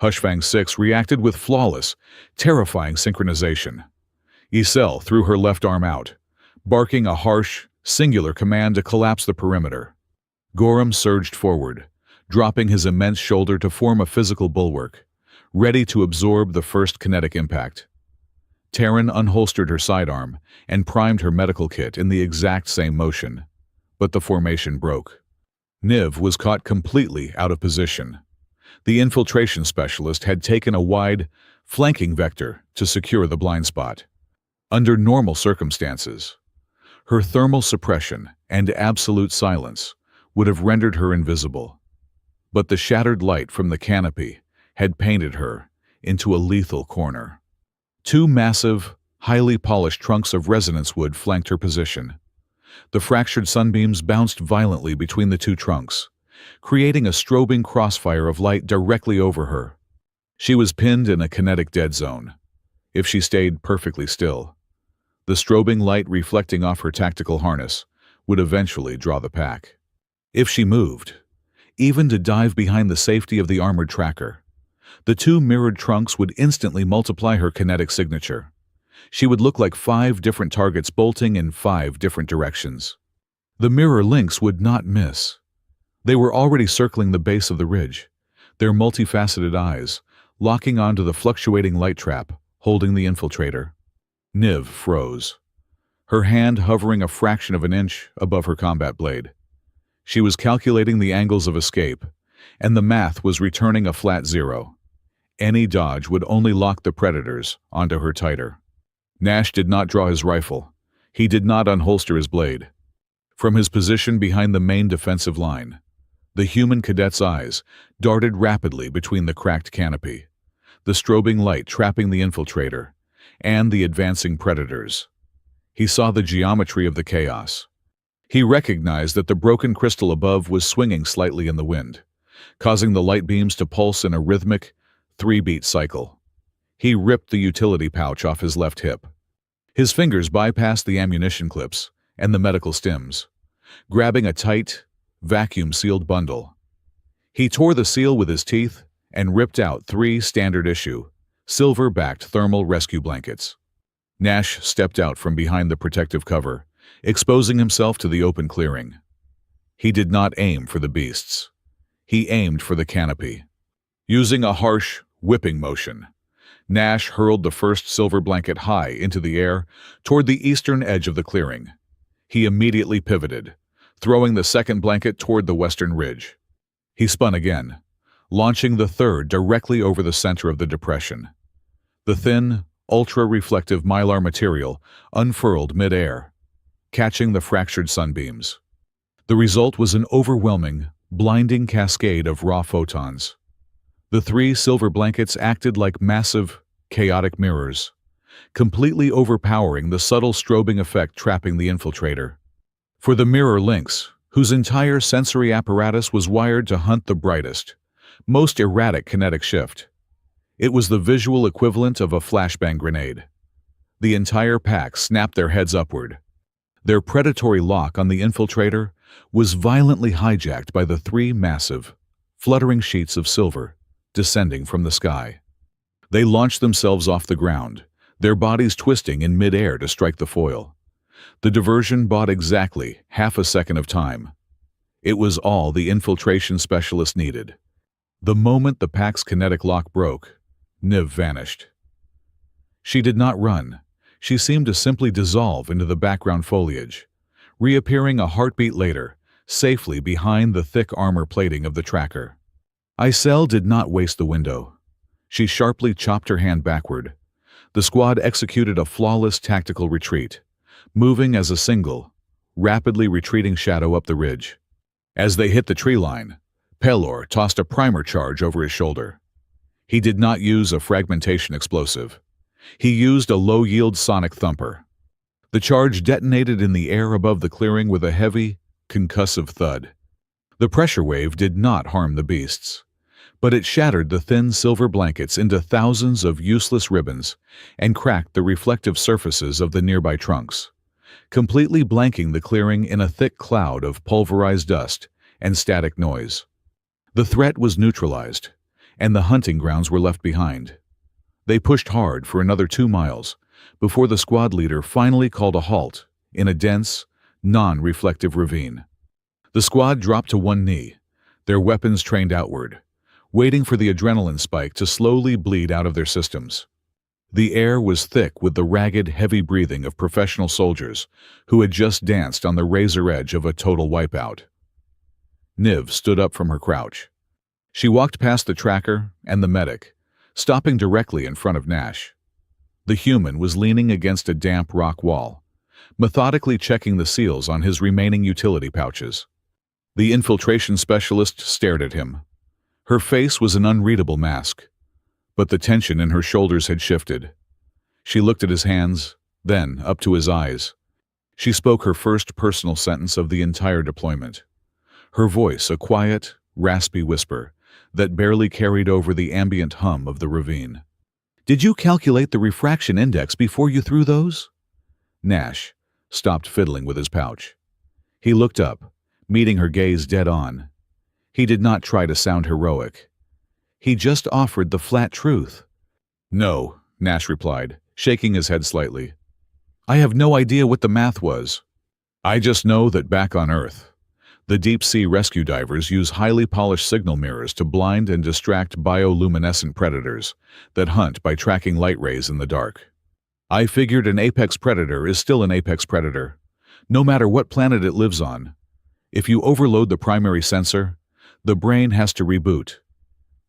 Hushfang 6 reacted with flawless, terrifying synchronization. Ysel threw her left arm out, barking a harsh, singular command to collapse the perimeter. Gorham surged forward, dropping his immense shoulder to form a physical bulwark, ready to absorb the first kinetic impact. Terran unholstered her sidearm and primed her medical kit in the exact same motion, but the formation broke. Niv was caught completely out of position. The infiltration specialist had taken a wide, flanking vector to secure the blind spot. Under normal circumstances, her thermal suppression and absolute silence would have rendered her invisible. But the shattered light from the canopy had painted her into a lethal corner. 2 massive, highly polished trunks of resonance wood flanked her position. The fractured sunbeams bounced violently between the 2 trunks, creating a strobing crossfire of light directly over her. She was pinned in a kinetic dead zone. If she stayed perfectly still, the strobing light reflecting off her tactical harness would eventually draw the pack. If she moved, even to dive behind the safety of the armored tracker, the 2 mirrored trunks would instantly multiply her kinetic signature. She would look like 5 different targets bolting in 5 different directions. The mirror lynx would not miss. They were already circling the base of the ridge, their multifaceted eyes locking onto the fluctuating light trap holding the infiltrator. Niv froze, her hand hovering a fraction of an inch above her combat blade. She was calculating the angles of escape, and the math was returning a flat 0. Any dodge would only lock the predators onto her tighter. Nash did not draw his rifle. He did not unholster his blade. From his position behind the main defensive line, the human cadet's eyes darted rapidly between the cracked canopy, the strobing light trapping the infiltrator, and the advancing predators. He saw the geometry of the chaos. He recognized that the broken crystal above was swinging slightly in the wind, causing the light beams to pulse in a rhythmic, 3-beat cycle. He ripped the utility pouch off his left hip. His fingers bypassed the ammunition clips and the medical stims, grabbing a tight, vacuum-sealed bundle. He tore the seal with his teeth and ripped out 3 standard-issue, silver-backed thermal rescue blankets. Nash stepped out from behind the protective cover, exposing himself to the open clearing. He did not aim for the beasts. He aimed for the canopy. Using a harsh, whipping motion, Nash hurled the first silver blanket high into the air toward the eastern edge of the clearing. He immediately pivoted, throwing the second blanket toward the western ridge. He spun again, launching the third directly over the center of the depression. The thin, ultra-reflective mylar material unfurled mid-air, catching the fractured sunbeams. The result was an overwhelming, blinding cascade of raw photons. The 3 silver blankets acted like massive, chaotic mirrors, completely overpowering the subtle strobing effect trapping the infiltrator. For the mirror lynx, whose entire sensory apparatus was wired to hunt the brightest, most erratic kinetic shift, it was the visual equivalent of a flashbang grenade. The entire pack snapped their heads upward. Their predatory lock on the infiltrator was violently hijacked by the 3 massive, fluttering sheets of silver descending from the sky. They launched themselves off the ground, their bodies twisting in mid-air to strike the foil. The diversion bought exactly half a second of time. It was all the infiltration specialist needed. The moment the pack's kinetic lock broke, Niv vanished. She did not run. She seemed to simply dissolve into the background foliage, reappearing a heartbeat later, safely behind the thick armor plating of the tracker. Isel did not waste the window. She sharply chopped her hand backward. The squad executed a flawless tactical retreat, moving as a single, rapidly retreating shadow up the ridge. As they hit the tree line, Pelor tossed a primer charge over his shoulder. He did not use a fragmentation explosive. He used a low-yield sonic thumper. The charge detonated in the air above the clearing with a heavy, concussive thud. The pressure wave did not harm the beasts, but it shattered the thin silver blankets into thousands of useless ribbons and cracked the reflective surfaces of the nearby trunks, completely blanking the clearing in a thick cloud of pulverized dust and static noise. The threat was neutralized, and the hunting grounds were left behind. They pushed hard for another 2 miles before the squad leader finally called a halt in a dense, non-reflective ravine. The squad dropped to one knee, their weapons trained outward, waiting for the adrenaline spike to slowly bleed out of their systems. The air was thick with the ragged, heavy breathing of professional soldiers who had just danced on the razor edge of a total wipeout. Niv stood up from her crouch. She walked past the tracker and the medic, stopping directly in front of Nash. The human was leaning against a damp rock wall, methodically checking the seals on his remaining utility pouches. The infiltration specialist stared at him. Her face was an unreadable mask, but the tension in her shoulders had shifted. She looked at his hands, then up to his eyes. She spoke her first personal sentence of the entire deployment. Her voice a quiet, raspy whisper that barely carried over the ambient hum of the ravine. "Did you calculate the refraction index before you threw those?" Nash stopped fiddling with his pouch. He looked up, meeting her gaze dead on. He did not try to sound heroic. He just offered the flat truth. "No," Nash replied, shaking his head slightly. "I have no idea what the math was. I just know that back on Earth, the deep-sea rescue divers use highly polished signal mirrors to blind and distract bioluminescent predators that hunt by tracking light rays in the dark. I figured an apex predator is still an apex predator, no matter what planet it lives on. If you overload the primary sensor, the brain has to reboot."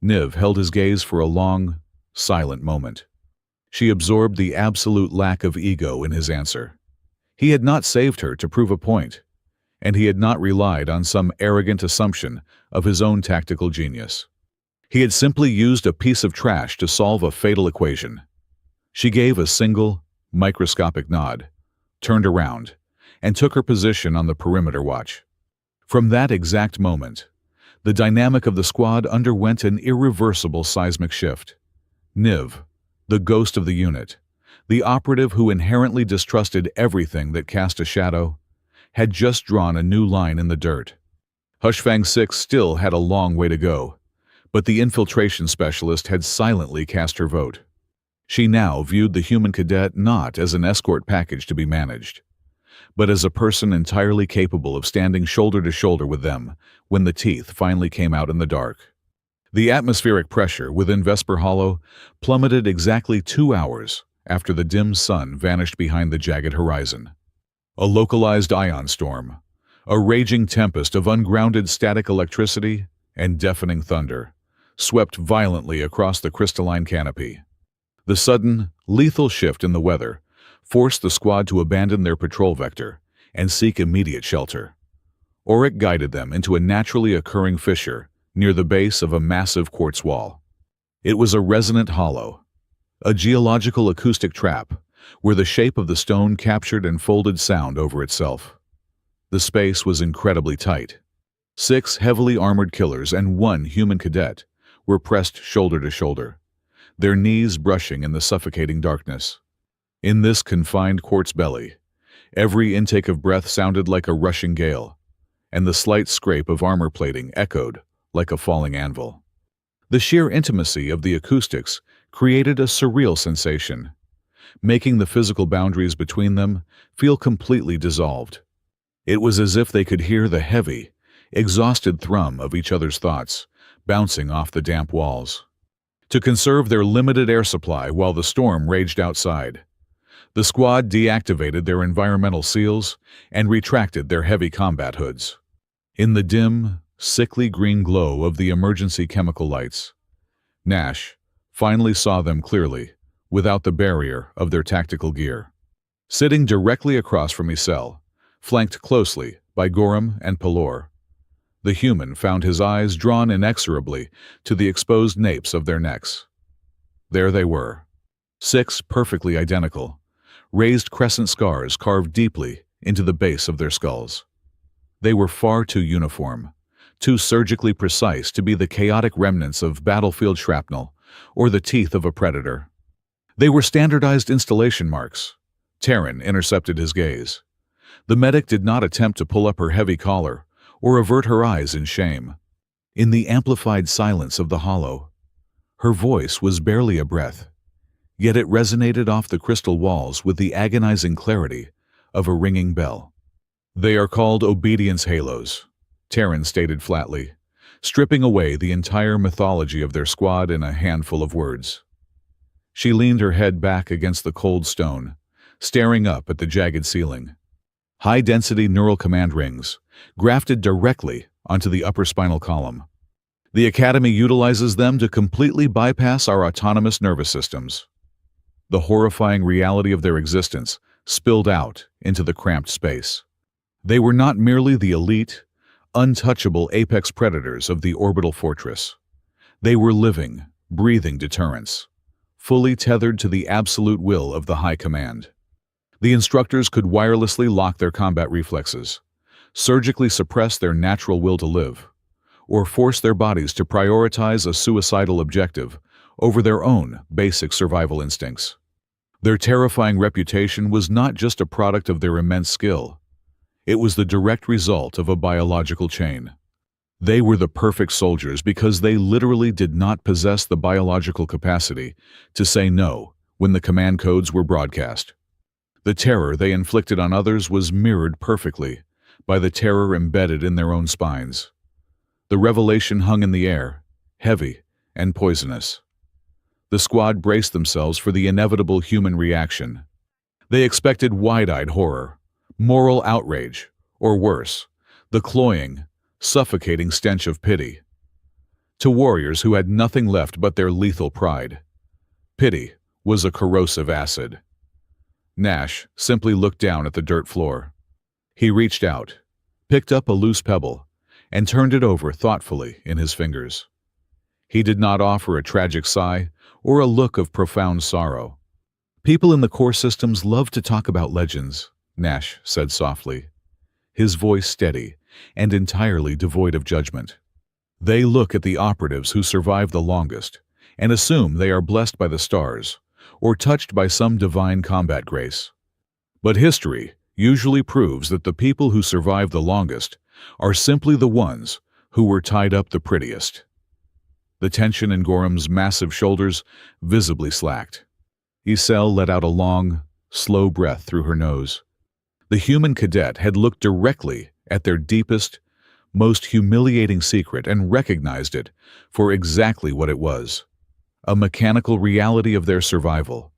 Niv held his gaze for a long, silent moment. She absorbed the absolute lack of ego in his answer. He had not saved her to prove a point, and he had not relied on some arrogant assumption of his own tactical genius. He had simply used a piece of trash to solve a fatal equation. She gave a single, microscopic nod, turned around, and took her position on the perimeter watch. From that exact moment, the dynamic of the squad underwent an irreversible seismic shift. Niv, the ghost of the unit, the operative who inherently distrusted everything that cast a shadow, had just drawn a new line in the dirt. Hushfang 6 still had a long way to go, but the infiltration specialist had silently cast her vote. She now viewed the human cadet not as an escort package to be managed, but as a person entirely capable of standing shoulder to shoulder with them when the teeth finally came out in the dark. The atmospheric pressure within Vesper Hollow plummeted exactly 2 hours after the dim sun vanished behind the jagged horizon. A localized ion storm, a raging tempest of ungrounded static electricity and deafening thunder, swept violently across the crystalline canopy. The sudden, lethal shift in the weather forced the squad to abandon their patrol vector and seek immediate shelter. Auric guided them into a naturally occurring fissure near the base of a massive quartz wall. It was a resonant hollow, a geological acoustic trap, where the shape of the stone captured and folded sound over itself. The space was incredibly tight. 6 heavily armored killers and 1 human cadet were pressed shoulder to shoulder, their knees brushing in the suffocating darkness. In this confined quartz belly, every intake of breath sounded like a rushing gale, and the slight scrape of armor plating echoed like a falling anvil. The sheer intimacy of the acoustics created a surreal sensation, making the physical boundaries between them feel completely dissolved. It was as if they could hear the heavy, exhausted thrum of each other's thoughts bouncing off the damp walls. to conserve their limited air supply while the storm raged outside. The squad deactivated their environmental seals and retracted their heavy combat hoods. In the dim, sickly green glow of the emergency chemical lights, Nash finally saw them clearly, without the barrier of their tactical gear. Sitting directly across from Isel, flanked closely by Gorham and Pelor, the human found his eyes drawn inexorably to the exposed napes of their necks. There they were, 6 perfectly identical, raised crescent scars carved deeply into the base of their skulls. They were far too uniform, too surgically precise to be the chaotic remnants of battlefield shrapnel or the teeth of a predator. They were standardized installation marks. Terran intercepted his gaze. The medic did not attempt to pull up her heavy collar or avert her eyes in shame. In the amplified silence of the hollow, her voice was barely a breath, yet it resonated off the crystal walls with the agonizing clarity of a ringing bell. "They are called obedience halos," Terran stated flatly, stripping away the entire mythology of their squad in a handful of words. She leaned her head back against the cold stone, staring up at the jagged ceiling. High-density neural command rings, grafted directly onto the upper spinal column. The Academy utilizes them to completely bypass our autonomous nervous systems. The horrifying reality of their existence spilled out into the cramped space. They were not merely the elite, untouchable apex predators of the orbital fortress. They were living, breathing deterrents, fully tethered to the absolute will of the High Command. The instructors could wirelessly lock their combat reflexes, surgically suppress their natural will to live, or force their bodies to prioritize a suicidal objective over their own basic survival instincts. Their terrifying reputation was not just a product of their immense skill. It was the direct result of a biological chain. They were the perfect soldiers because they literally did not possess the biological capacity to say no when the command codes were broadcast. The terror they inflicted on others was mirrored perfectly by the terror embedded in their own spines. The revelation hung in the air, heavy and poisonous. The squad braced themselves for the inevitable human reaction. They expected wide-eyed horror, moral outrage, or worse, the cloying, suffocating stench of pity. To warriors who had nothing left but their lethal pride, pity was a corrosive acid. Nash simply looked down at the dirt floor. He reached out, picked up a loose pebble, and turned it over thoughtfully in his fingers. He did not offer a tragic sigh or a look of profound sorrow. "People in the core systems love to talk about legends," Nash said softly, his voice steady and entirely devoid of judgment. "They look at the operatives who survive the longest and assume they are blessed by the stars or touched by some divine combat grace. But history usually proves that the people who survive the longest are simply the ones who were tied up the prettiest." The tension in Gorham's massive shoulders visibly slacked. Isel let out a long, slow breath through her nose. The human cadet had looked directly at their deepest, most humiliating secret and recognized it for exactly what it was: a mechanical reality of their survival,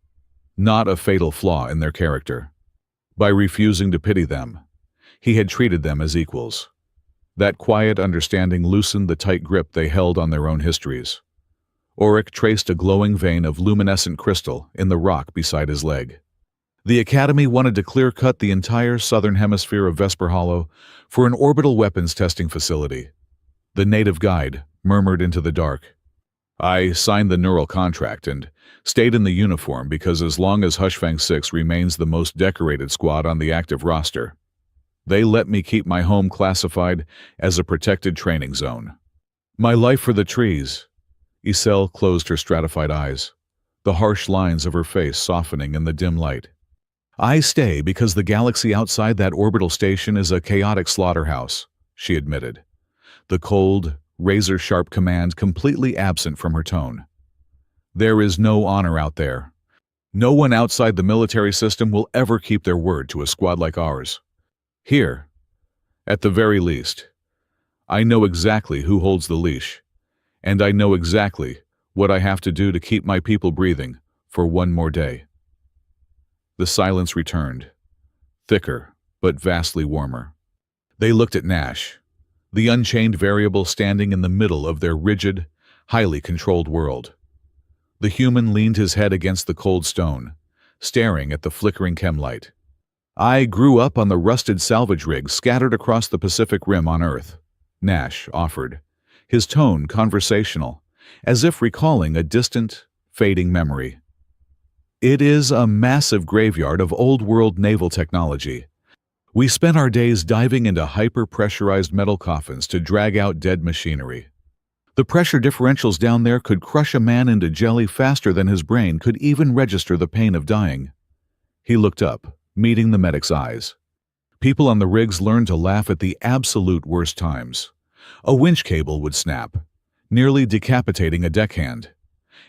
not a fatal flaw in their character. By refusing to pity them, he had treated them as equals. That quiet understanding loosened the tight grip they held on their own histories. Auric traced a glowing vein of luminescent crystal in the rock beside his leg. The Academy wanted to clear-cut the entire southern hemisphere of Vesper Hollow for an orbital weapons testing facility. The native guide murmured into the dark. "I signed the neural contract and stayed in the uniform because as long as Hushfang 6 remains the most decorated squad on the active roster, they let me keep my home classified as a protected training zone. My life for the trees." Isel closed her stratified eyes, the harsh lines of her face softening in the dim light. "I stay because the galaxy outside that orbital station is a chaotic slaughterhouse," she admitted, the cold, razor-sharp command completely absent from her tone. "There is no honor out there. No one outside the military system will ever keep their word to a squad like ours. Here, at the very least, I know exactly who holds the leash, and I know exactly What I have to do to keep my people breathing for one more day." The silence returned, thicker but vastly warmer. They looked at Nash, the unchained variable standing in the middle of their rigid, highly controlled world. The human leaned his head against the cold stone, staring at the flickering chemlight. "I grew up on the rusted salvage rigs scattered across the Pacific Rim on Earth," Nash offered, his tone conversational, as if recalling a distant, fading memory. "It is a massive graveyard of old-world naval technology. We spent our days diving into hyper-pressurized metal coffins to drag out dead machinery. The pressure differentials down there could crush a man into jelly faster than his brain could even register the pain of dying." He looked up, meeting the medic's eyes. People on the rigs learned to laugh at the absolute worst times. A winch cable would snap, nearly decapitating a deckhand,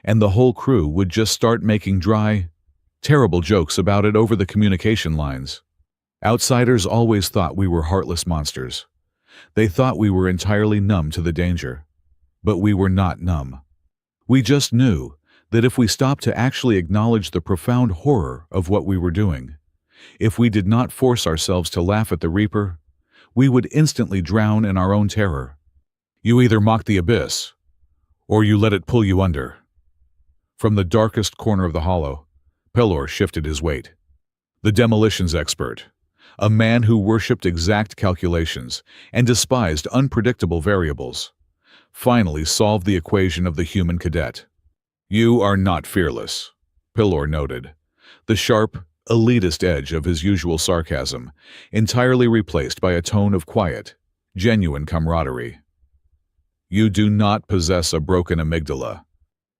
and the whole crew would just start making dry, terrible jokes about it over the communication lines. Outsiders always thought we were heartless monsters. They thought we were entirely numb to the danger. But we were not numb. We just knew that if we stopped to actually acknowledge the profound horror of what we were doing, if we did not force ourselves to laugh at the Reaper, we would instantly drown in our own terror. "You either mock the abyss, or you let it pull you under." From the darkest corner of the hollow, Pelor shifted his weight. The demolitions expert, a man who worshipped exact calculations and despised unpredictable variables, finally solved the equation of the human cadet. "You are not fearless," Pelor noted, the sharp, elitist edge of his usual sarcasm entirely replaced by a tone of quiet, genuine camaraderie. "You do not possess a broken amygdala.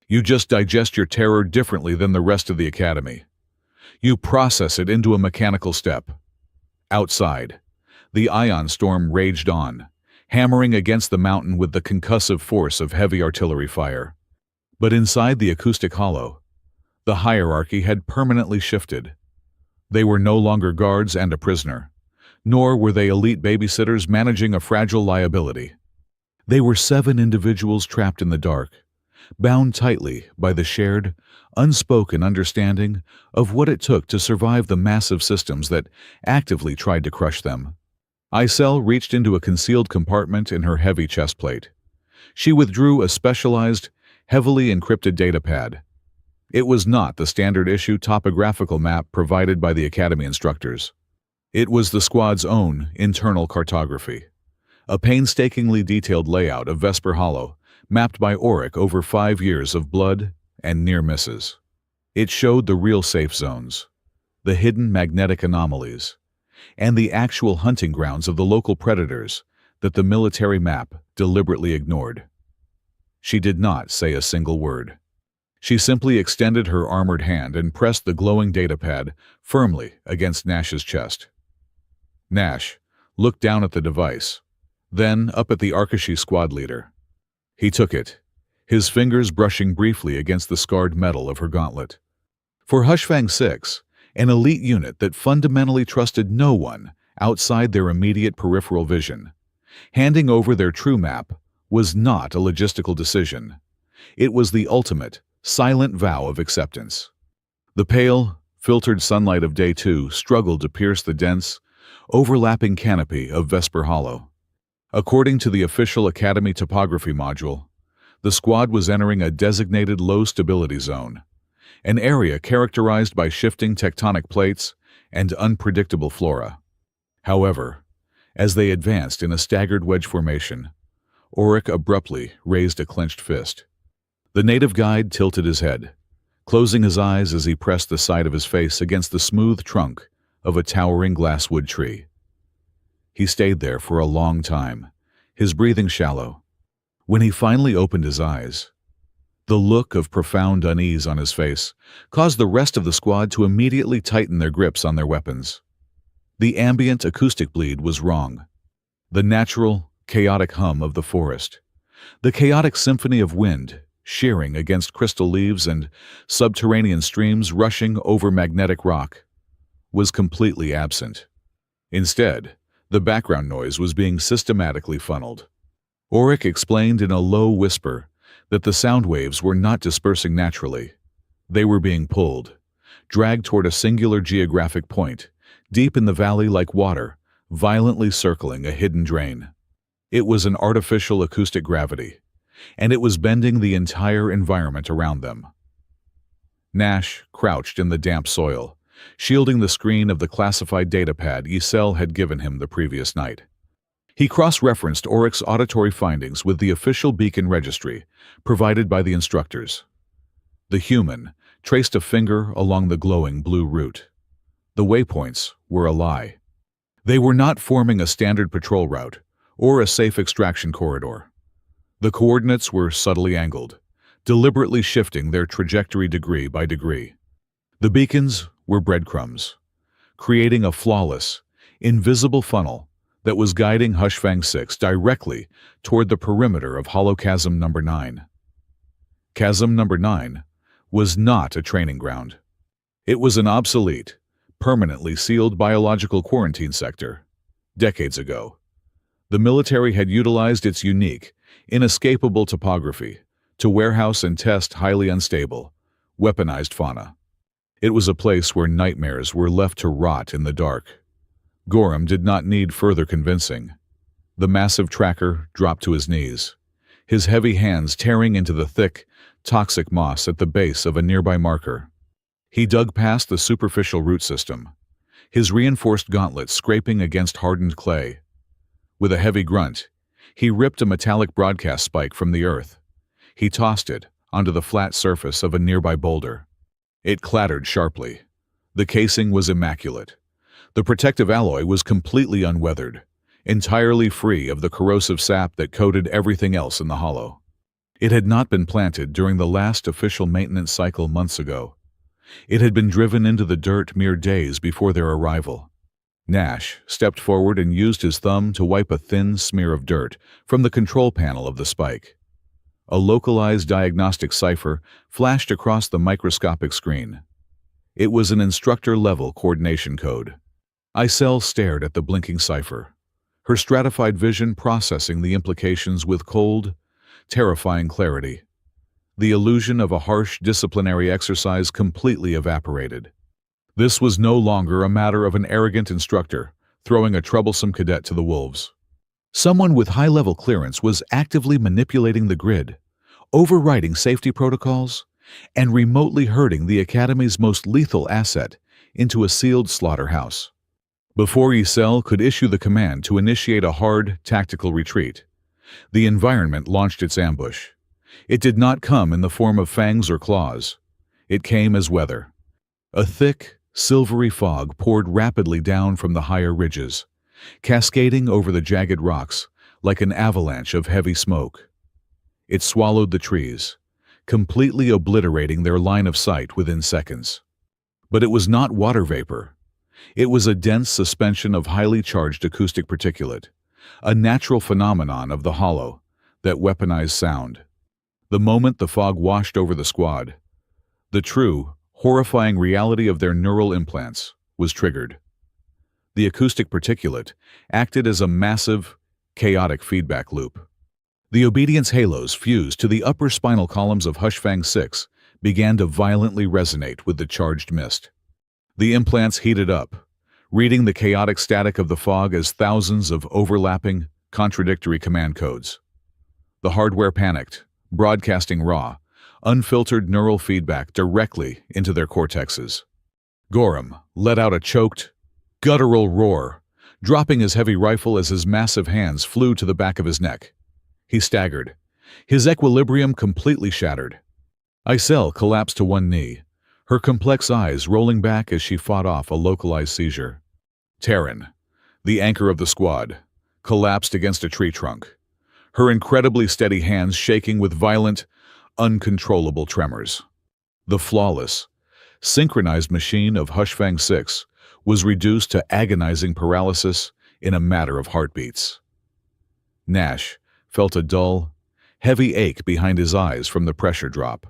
You just digest your terror differently than the rest of the Academy. You process it into a mechanical step." Outside, the ion storm raged on, hammering against the mountain with the concussive force of heavy artillery fire. But inside the acoustic hollow, the hierarchy had permanently shifted. They were no longer guards and a prisoner, nor were they elite babysitters managing a fragile liability. They were 7 individuals trapped in the dark, bound tightly by the shared, unspoken understanding of what it took to survive the massive systems that actively tried to crush them. Isel reached into a concealed compartment in her heavy chest plate. She withdrew a specialized, heavily encrypted datapad. It was not the standard-issue topographical map provided by the Academy instructors. It was the squad's own internal cartography, a painstakingly detailed layout of Vesper Hollow, mapped by Auric over 5 years of blood and near misses. It showed the real safe zones, the hidden magnetic anomalies, and the actual hunting grounds of the local predators that the military map deliberately ignored. She did not say a single word. She simply extended her armored hand and pressed the glowing datapad firmly against Nash's chest. Nash looked down at the device, then up at the Arkashi squad leader. He took it, his fingers brushing briefly against the scarred metal of her gauntlet. For Hushfang 6, an elite unit that fundamentally trusted no one outside their immediate peripheral vision, handing over their true map was not a logistical decision. It was the ultimate, silent vow of acceptance. The pale, filtered sunlight of Day 2 struggled to pierce the dense, overlapping canopy of Vesper Hollow. According to the official Academy topography module, the squad was entering a designated low-stability zone, an area characterized by shifting tectonic plates and unpredictable flora. However, as they advanced in a staggered wedge formation, Auric abruptly raised a clenched fist. The native guide tilted his head, closing his eyes as he pressed the side of his face against the smooth trunk of a towering glasswood tree. He stayed there for a long time, his breathing shallow. When he finally opened his eyes, the look of profound unease on his face caused the rest of the squad to immediately tighten their grips on their weapons. The ambient acoustic bleed was wrong. The natural, chaotic hum of the forest, the chaotic symphony of wind shearing against crystal leaves and subterranean streams rushing over magnetic rock, was completely absent. Instead, the background noise was being systematically funneled. Auric explained in a low whisper that the sound waves were not dispersing naturally. They were being pulled, dragged toward a singular geographic point, deep in the valley like water, violently circling a hidden drain. It was an artificial acoustic gravity, and it was bending the entire environment around them. Nash crouched in the damp soil, shielding the screen of the classified datapad Isel had given him the previous night. He cross-referenced Oryx's auditory findings with the official beacon registry provided by the instructors. The human traced a finger along the glowing blue route. The waypoints were a lie. They were not forming a standard patrol route or a safe extraction corridor. The coordinates were subtly angled, deliberately shifting their trajectory degree by degree. The beacons were breadcrumbs, creating a flawless, invisible funnel that was guiding Hushfang 6 directly toward the perimeter of Hollow Chasm Number 9. Chasm Number 9 was not a training ground. It was an obsolete, permanently sealed biological quarantine sector. Decades ago, the military had utilized its unique, inescapable topography to warehouse and test highly unstable, weaponized fauna. It was a place where nightmares were left to rot in the dark. Gorham did not need further convincing. The massive tracker dropped to his knees, his heavy hands tearing into the thick, toxic moss at the base of a nearby marker. He dug past the superficial root system, his reinforced gauntlets scraping against hardened clay. With a heavy grunt, he ripped a metallic broadcast spike from the earth. He tossed it onto the flat surface of a nearby boulder. It clattered sharply. The casing was immaculate. The protective alloy was completely unweathered, entirely free of the corrosive sap that coated everything else in the hollow. It had not been planted during the last official maintenance cycle months ago. It had been driven into the dirt mere days before their arrival. Nash stepped forward and used his thumb to wipe a thin smear of dirt from the control panel of the spike. A localized diagnostic cipher flashed across the microscopic screen. It was an instructor-level coordination code. Isel stared at the blinking cipher, her stratified vision processing the implications with cold, terrifying clarity. The illusion of a harsh disciplinary exercise completely evaporated. This was no longer a matter of an arrogant instructor throwing a troublesome cadet to the wolves. Someone with high-level clearance was actively manipulating the grid, overriding safety protocols, and remotely herding the Academy's most lethal asset into a sealed slaughterhouse. Before Isel could issue the command to initiate a hard, tactical retreat, the environment launched its ambush. It did not come in the form of fangs or claws. It came as weather. A thick, silvery fog poured rapidly down from the higher ridges, cascading over the jagged rocks like an avalanche of heavy smoke. It swallowed the trees, completely obliterating their line of sight within seconds. But it was not water vapor. It was a dense suspension of highly charged acoustic particulate, a natural phenomenon of the hollow that weaponized sound. The moment the fog washed over the squad, the true, horrifying reality of their neural implants was triggered. The acoustic particulate acted as a massive, chaotic feedback loop. The obedience halos fused to the upper spinal columns of Hushfang 6 began to violently resonate with the charged mist. The implants heated up, reading the chaotic static of the fog as thousands of overlapping, contradictory command codes. The hardware panicked, broadcasting raw, unfiltered neural feedback directly into their cortexes. Gorham let out a choked, guttural roar, dropping his heavy rifle as his massive hands flew to the back of his neck. He staggered, his equilibrium completely shattered. Isel collapsed to one knee, her complex eyes rolling back as she fought off a localized seizure. Terran, the anchor of the squad, collapsed against a tree trunk, her incredibly steady hands shaking with violent, uncontrollable tremors. The flawless, synchronized machine of Hushfang 6 was reduced to agonizing paralysis in a matter of heartbeats. Nash felt a dull, heavy ache behind his eyes from the pressure drop,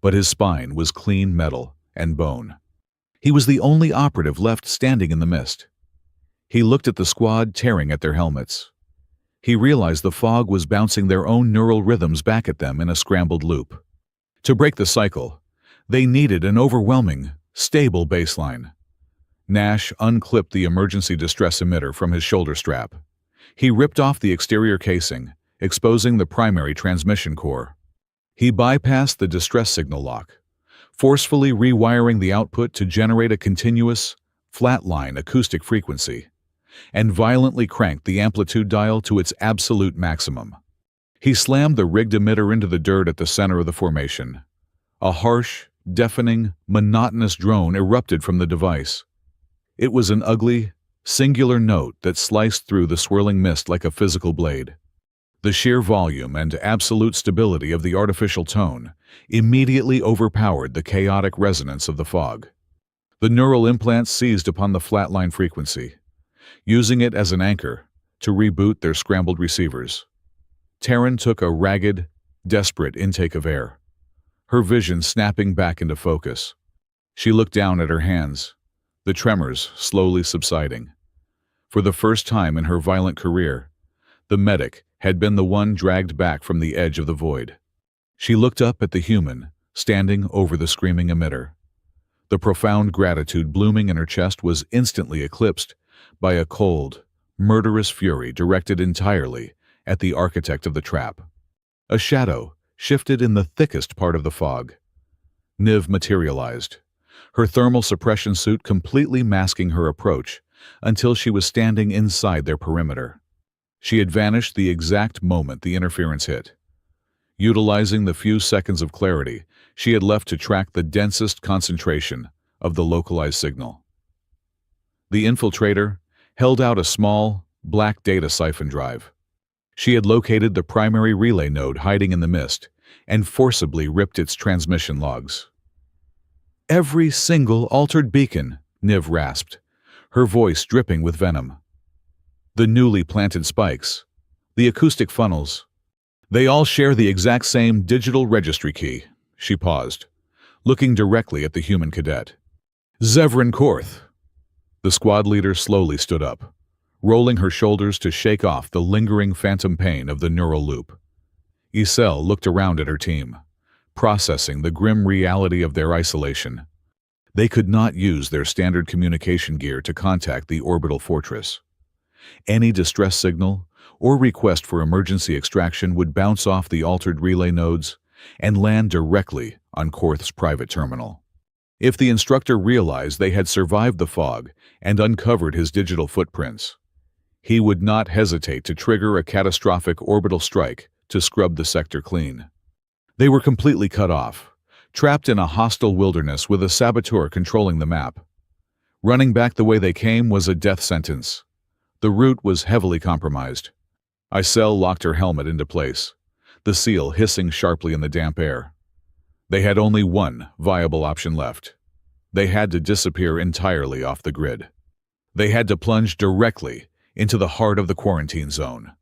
but his spine was clean metal and bone. He was the only operative left standing in the mist. He looked at the squad tearing at their helmets. He realized the fog was bouncing their own neural rhythms back at them in a scrambled loop. To break the cycle, they needed an overwhelming, stable baseline. Nash unclipped the emergency distress emitter from his shoulder strap. He ripped off the exterior casing, exposing the primary transmission core. He bypassed the distress signal lock, forcefully rewiring the output to generate a continuous, flatline acoustic frequency, and violently cranked the amplitude dial to its absolute maximum. He slammed the rigged emitter into the dirt at the center of the formation. A harsh, deafening, monotonous drone erupted from the device. It was an ugly, singular note that sliced through the swirling mist like a physical blade. The sheer volume and absolute stability of the artificial tone immediately overpowered the chaotic resonance of the fog. The neural implants seized upon the flatline frequency, using it as an anchor to reboot their scrambled receivers. Taryn took a ragged, desperate intake of air, her vision snapping back into focus. She looked down at her hands, the tremors slowly subsiding. For the first time in her violent career, the medic had been the one dragged back from the edge of the void. She looked up at the human, standing over the screaming emitter. The profound gratitude blooming in her chest was instantly eclipsed by a cold, murderous fury directed entirely at the architect of the trap. A shadow shifted in the thickest part of the fog. Niv materialized, her thermal suppression suit completely masking her approach until she was standing inside their perimeter. She had vanished the exact moment the interference hit. Utilizing the few seconds of clarity she had left to track the densest concentration of the localized signal. The infiltrator held out a small, black data siphon drive. She had located the primary relay node hiding in the mist and forcibly ripped its transmission logs. "Every single altered beacon," Niv rasped, her voice dripping with venom. "The newly planted spikes, the acoustic funnels, they all share the exact same digital registry key." She paused, looking directly at the human cadet. "Zevran Korth." The squad leader slowly stood up, rolling her shoulders to shake off the lingering phantom pain of the neural loop. Isel looked around at her team, processing the grim reality of their isolation. They could not use their standard communication gear to contact the orbital fortress. Any distress signal or request for emergency extraction would bounce off the altered relay nodes and land directly on Korth's private terminal. If the instructor realized they had survived the fog and uncovered his digital footprints, he would not hesitate to trigger a catastrophic orbital strike to scrub the sector clean. They were completely cut off, trapped in a hostile wilderness with a saboteur controlling the map. Running back the way they came was a death sentence. The route was heavily compromised. Isel locked her helmet into place, the seal hissing sharply in the damp air. They had only one viable option left. They had to disappear entirely off the grid. They had to plunge directly into the heart of the quarantine zone,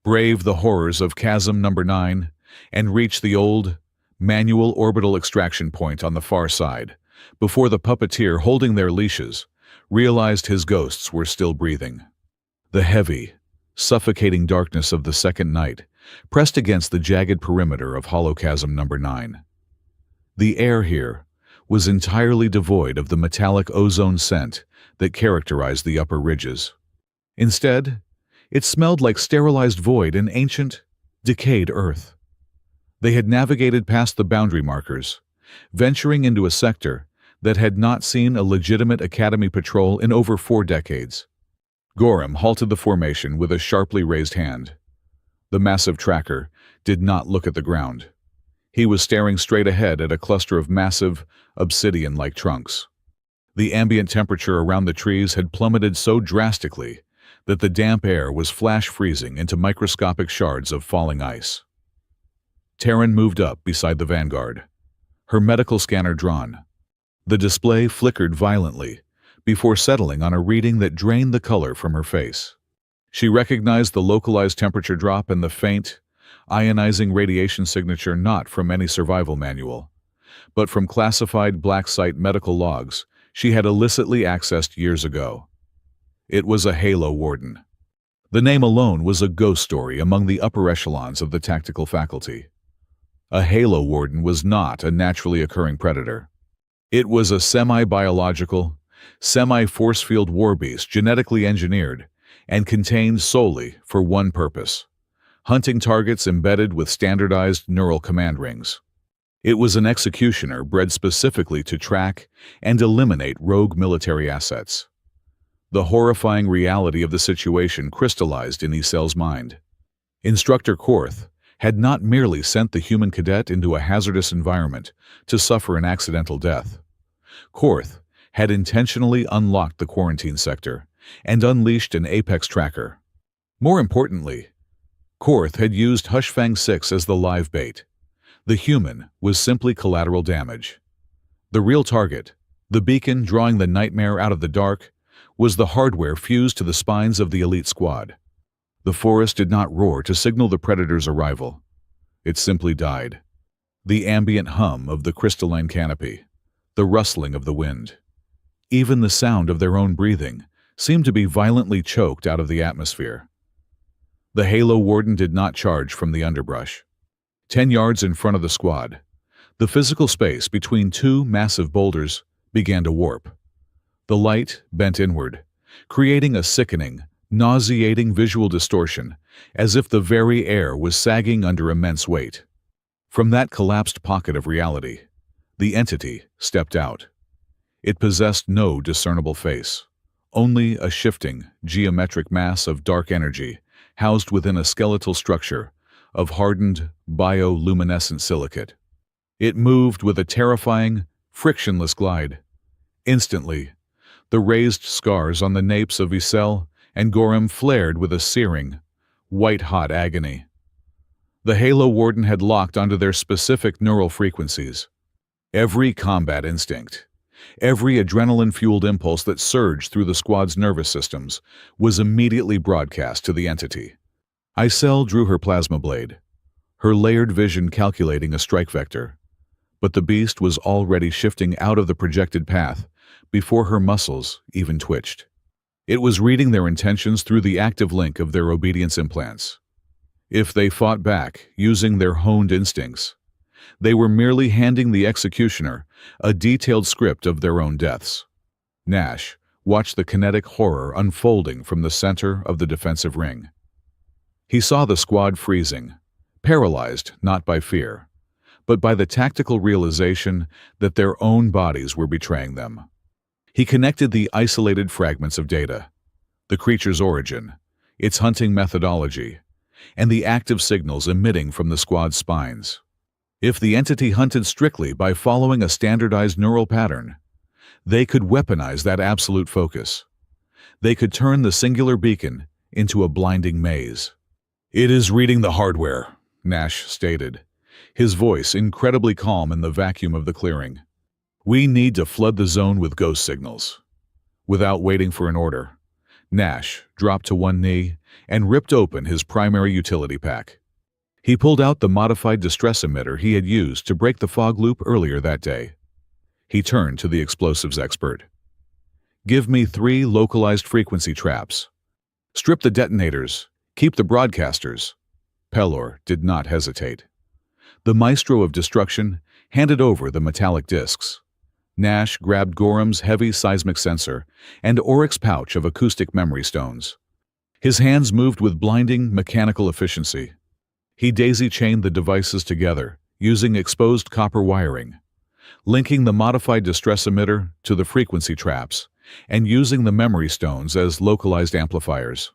brave the horrors of Chasm Number 9, and reach the old, manual orbital extraction point on the far side, before the puppeteer holding their leashes realized his ghosts were still breathing. The heavy, suffocating darkness of the second night pressed against the jagged perimeter of Hollow Chasm Number 9. The air here was entirely devoid of the metallic ozone scent that characterized the upper ridges. Instead, it smelled like sterilized void and ancient, decayed earth. They had navigated past the boundary markers, venturing into a sector that had not seen a legitimate Academy patrol in over 4 decades. Gorham halted the formation with a sharply raised hand. The massive tracker did not look at the ground. He was staring straight ahead at a cluster of massive, obsidian-like trunks. The ambient temperature around the trees had plummeted so drastically that the damp air was flash-freezing into microscopic shards of falling ice. Taryn moved up beside the vanguard, her medical scanner drawn. The display flickered violently before settling on a reading that drained the color from her face. She recognized the localized temperature drop and the faint, ionizing radiation signature not from any survival manual, but from classified black site medical logs she had illicitly accessed years ago. It was a Halo warden. The name alone was a ghost story among the upper echelons of the tactical faculty. A halo warden was not a naturally occurring predator. It was a semi-biological, semi-force field warbeast genetically engineered and contained solely for one purpose: hunting targets embedded with standardized neural command rings. It was an executioner bred specifically to track and eliminate rogue military assets. The horrifying reality of the situation crystallized in Esel's mind. Instructor Korth had not merely sent the human cadet into a hazardous environment to suffer an accidental death. Korth had intentionally unlocked the quarantine sector and unleashed an apex tracker. More importantly, Korth had used Hushfang 6 as the live bait. The human was simply collateral damage. The real target, the beacon drawing the nightmare out of the dark, was the hardware fused to the spines of the elite squad. The forest did not roar to signal the predator's arrival. It simply died. The ambient hum of the crystalline canopy, the rustling of the wind, even the sound of their own breathing seemed to be violently choked out of the atmosphere. The Halo Warden did not charge from the underbrush. 10 yards in front of the squad, the physical space between two massive boulders began to warp. The light bent inward, creating a sickening, nauseating visual distortion, as if the very air was sagging under immense weight. From that collapsed pocket of reality, the entity stepped out. It possessed no discernible face, only a shifting, geometric mass of dark energy housed within a skeletal structure of hardened, bioluminescent silicate. It moved with a terrifying, frictionless glide. Instantly, the raised scars on the napes of Isel and Gorham flared with a searing, white-hot agony. The Halo Warden had locked onto their specific neural frequencies. Every combat instinct, every adrenaline-fueled impulse that surged through the squad's nervous systems was immediately broadcast to the entity. Isel drew her plasma blade, her layered vision calculating a strike vector. But the beast was already shifting out of the projected path before her muscles even twitched. It was reading their intentions through the active link of their obedience implants. If they fought back, using their honed instincts, they were merely handing the executioner a detailed script of their own deaths. Nash watched the kinetic horror unfolding from the center of the defensive ring. He saw the squad freezing, paralyzed not by fear, but by the tactical realization that their own bodies were betraying them. He connected the isolated fragments of data, the creature's origin, its hunting methodology, and the active signals emitting from the squad's spines. If the entity hunted strictly by following a standardized neural pattern, they could weaponize that absolute focus. They could turn the singular beacon into a blinding maze. "It is reading the hardware," Nash stated, his voice incredibly calm in the vacuum of the clearing. "We need to flood the zone with ghost signals." Without waiting for an order, Nash dropped to one knee and ripped open his primary utility pack. He pulled out the modified distress emitter he had used to break the fog loop earlier that day. He turned to the explosives expert. "Give me 3 localized frequency traps. Strip the detonators. Keep the broadcasters." Pelor did not hesitate. The maestro of destruction handed over the metallic discs. Nash grabbed Gorham's heavy seismic sensor and Oryx's pouch of acoustic memory stones. His hands moved with blinding mechanical efficiency. He daisy-chained the devices together, using exposed copper wiring, linking the modified distress emitter to the frequency traps, and using the memory stones as localized amplifiers.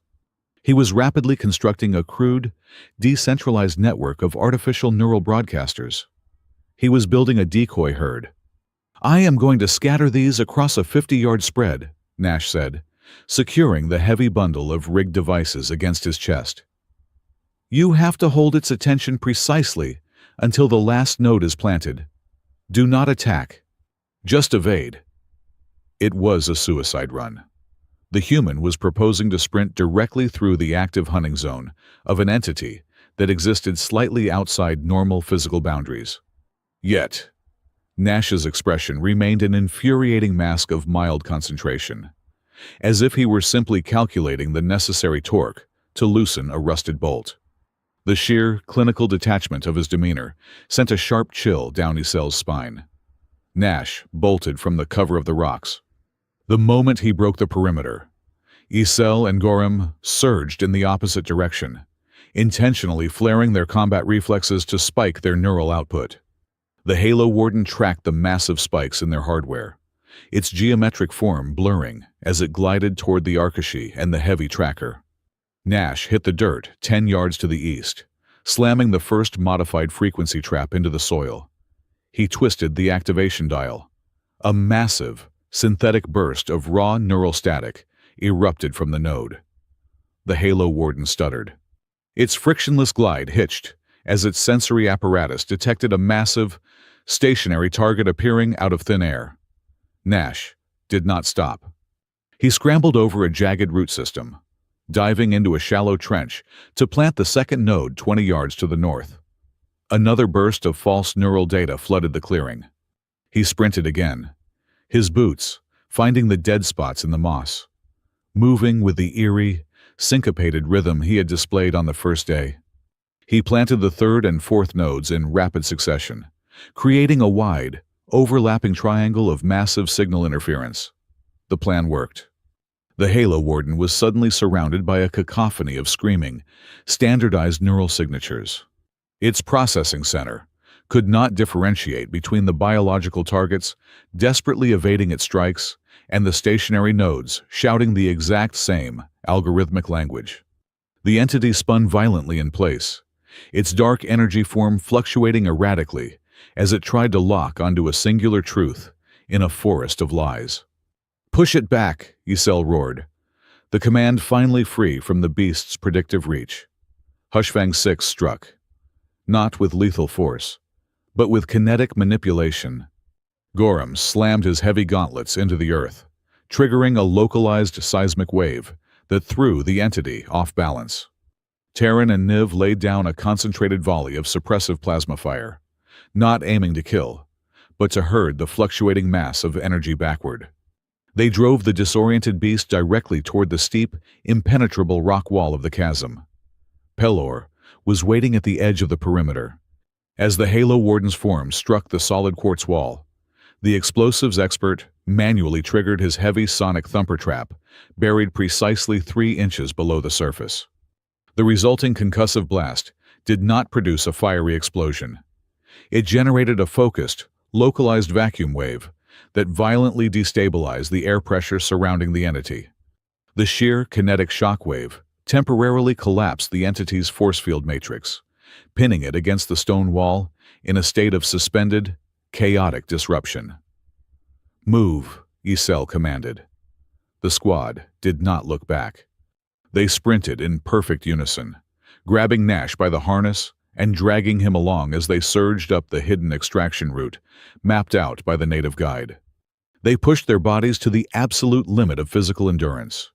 He was rapidly constructing a crude, decentralized network of artificial neural broadcasters. He was building a decoy herd. "I am going to scatter these across a 50-yard spread," Nash said, securing the heavy bundle of rigged devices against his chest. "You have to hold its attention precisely until the last node is planted. Do not attack. Just evade." It was a suicide run. The human was proposing to sprint directly through the active hunting zone of an entity that existed slightly outside normal physical boundaries. Yet, Nash's expression remained an infuriating mask of mild concentration, as if he were simply calculating the necessary torque to loosen a rusted bolt. The sheer, clinical detachment of his demeanor sent a sharp chill down Isel's spine. Nash bolted from the cover of the rocks. The moment he broke the perimeter, Isel and Gorham surged in the opposite direction, intentionally flaring their combat reflexes to spike their neural output. The Halo Warden tracked the massive spikes in their hardware, its geometric form blurring as it glided toward the Arkashi and the heavy tracker. Nash hit the dirt 10 yards to the east, slamming the first modified frequency trap into the soil. He twisted the activation dial. A massive, synthetic burst of raw neural static erupted from the node. The Halo Warden stuttered. Its frictionless glide hitched as its sensory apparatus detected a massive, stationary target appearing out of thin air. Nash did not stop. He scrambled over a jagged root system, diving into a shallow trench to plant the second node 20 yards to the north. Another burst of false neural data flooded the clearing. He sprinted again, his boots finding the dead spots in the moss, moving with the eerie, syncopated rhythm he had displayed on the first day. He planted the third and fourth nodes in rapid succession, creating a wide, overlapping triangle of massive signal interference. The plan worked. The Halo Warden was suddenly surrounded by a cacophony of screaming, standardized neural signatures. Its processing center could not differentiate between the biological targets desperately evading its strikes and the stationary nodes shouting the exact same algorithmic language. The entity spun violently in place, its dark energy form fluctuating erratically as it tried to lock onto a singular truth in a forest of lies. "Push it back," Isel roared, the command finally free from the beast's predictive reach. Hushfang 6 struck, not with lethal force, but with kinetic manipulation. Gorham slammed his heavy gauntlets into the earth, triggering a localized seismic wave that threw the entity off balance. Terran and Niv laid down a concentrated volley of suppressive plasma fire, not aiming to kill, but to herd the fluctuating mass of energy backward. They drove the disoriented beast directly toward the steep, impenetrable rock wall of the chasm. Pelor was waiting at the edge of the perimeter. As the Halo Warden's form struck the solid quartz wall, the explosives expert manually triggered his heavy sonic thumper trap, buried precisely 3 inches below the surface. The resulting concussive blast did not produce a fiery explosion. It generated a focused, localized vacuum wave that violently destabilized the air pressure surrounding the entity. The sheer kinetic shock wave temporarily collapsed the entity's force field matrix, pinning it against the stone wall in a state of suspended, chaotic disruption. "Move," Isel commanded. The squad did not look back. They sprinted in perfect unison, grabbing Nash by the harness and dragging him along as they surged up the hidden extraction route mapped out by the native guide. They pushed their bodies to the absolute limit of physical endurance,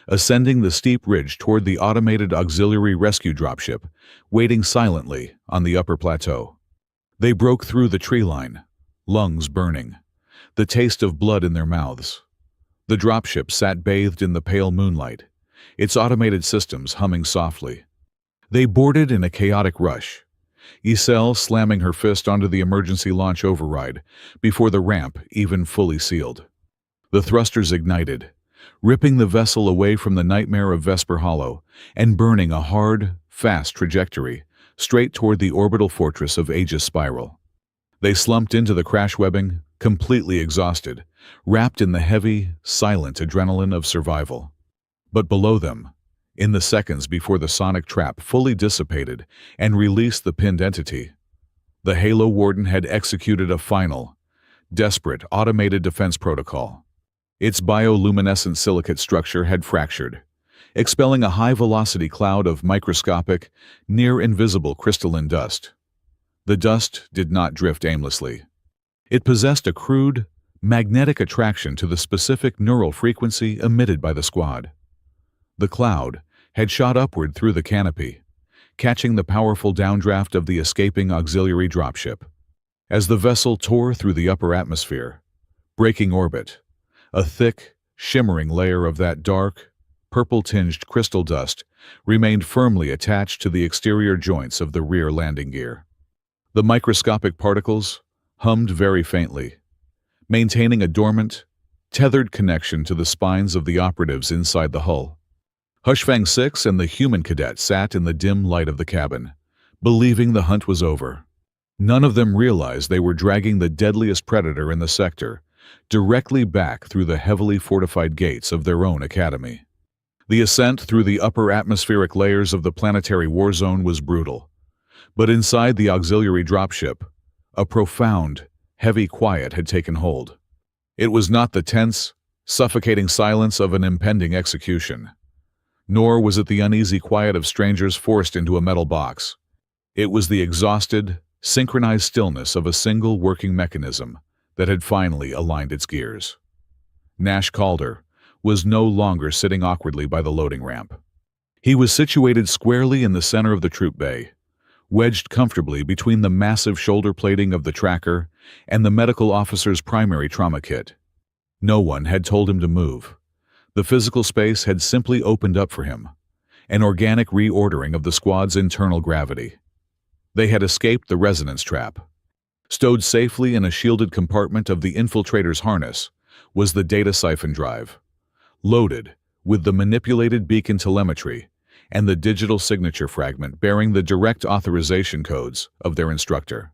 ascending the steep ridge toward the automated auxiliary rescue dropship, waiting silently on the upper plateau. They broke through the tree line, lungs burning, the taste of blood in their mouths. The dropship sat bathed in the pale moonlight, its automated systems humming softly. They boarded in a chaotic rush, Isel slamming her fist onto the emergency launch override before the ramp even fully sealed. The thrusters ignited, ripping the vessel away from the nightmare of Vesper Hollow and burning a hard, fast trajectory straight toward the orbital fortress of Aegis Spiral. They slumped into the crash webbing, completely exhausted, wrapped in the heavy, silent adrenaline of survival. But below them, in the seconds before the sonic trap fully dissipated and released the pinned entity, the Halo Warden had executed a final, desperate automated defense protocol. Its bioluminescent silicate structure had fractured, expelling a high-velocity cloud of microscopic, near-invisible crystalline dust. The dust did not drift aimlessly. It possessed a crude, magnetic attraction to the specific neural frequency emitted by the squad. The cloud had shot upward through the canopy, catching the powerful downdraft of the escaping auxiliary dropship. As the vessel tore through the upper atmosphere, breaking orbit, a thick, shimmering layer of that dark, purple-tinged crystal dust remained firmly attached to the exterior joints of the rear landing gear. The microscopic particles hummed very faintly, maintaining a dormant, tethered connection to the spines of the operatives inside the hull. Hushfang 6 and the human cadet sat in the dim light of the cabin, believing the hunt was over. None of them realized they were dragging the deadliest predator in the sector directly back through the heavily fortified gates of their own academy. The ascent through the upper atmospheric layers of the planetary war zone was brutal, but inside the auxiliary dropship, a profound, heavy quiet had taken hold. It was not the tense, suffocating silence of an impending execution, nor was it the uneasy quiet of strangers forced into a metal box. It was the exhausted, synchronized stillness of a single working mechanism that had finally aligned its gears. Nash Calder was no longer sitting awkwardly by the loading ramp. He was situated squarely in the center of the troop bay, wedged comfortably between the massive shoulder plating of the tracker and the medical officer's primary trauma kit. No one had told him to move. The physical space had simply opened up for him, an organic reordering of the squad's internal gravity. They had escaped the resonance trap. Stowed safely in a shielded compartment of the infiltrator's harness was the data siphon drive, loaded with the manipulated beacon telemetry and the digital signature fragment bearing the direct authorization codes of their instructor.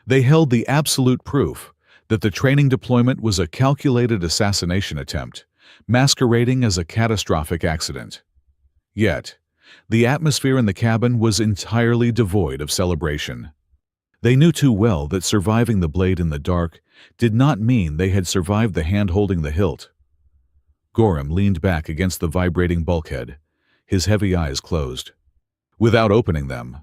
They held the absolute proof that the training deployment was a calculated assassination attempt, masquerading as a catastrophic accident. Yet, the atmosphere in the cabin was entirely devoid of celebration. They knew too well that surviving the blade in the dark did not mean they had survived the hand holding the hilt. Gorham leaned back against the vibrating bulkhead, his heavy eyes closed. Without opening them,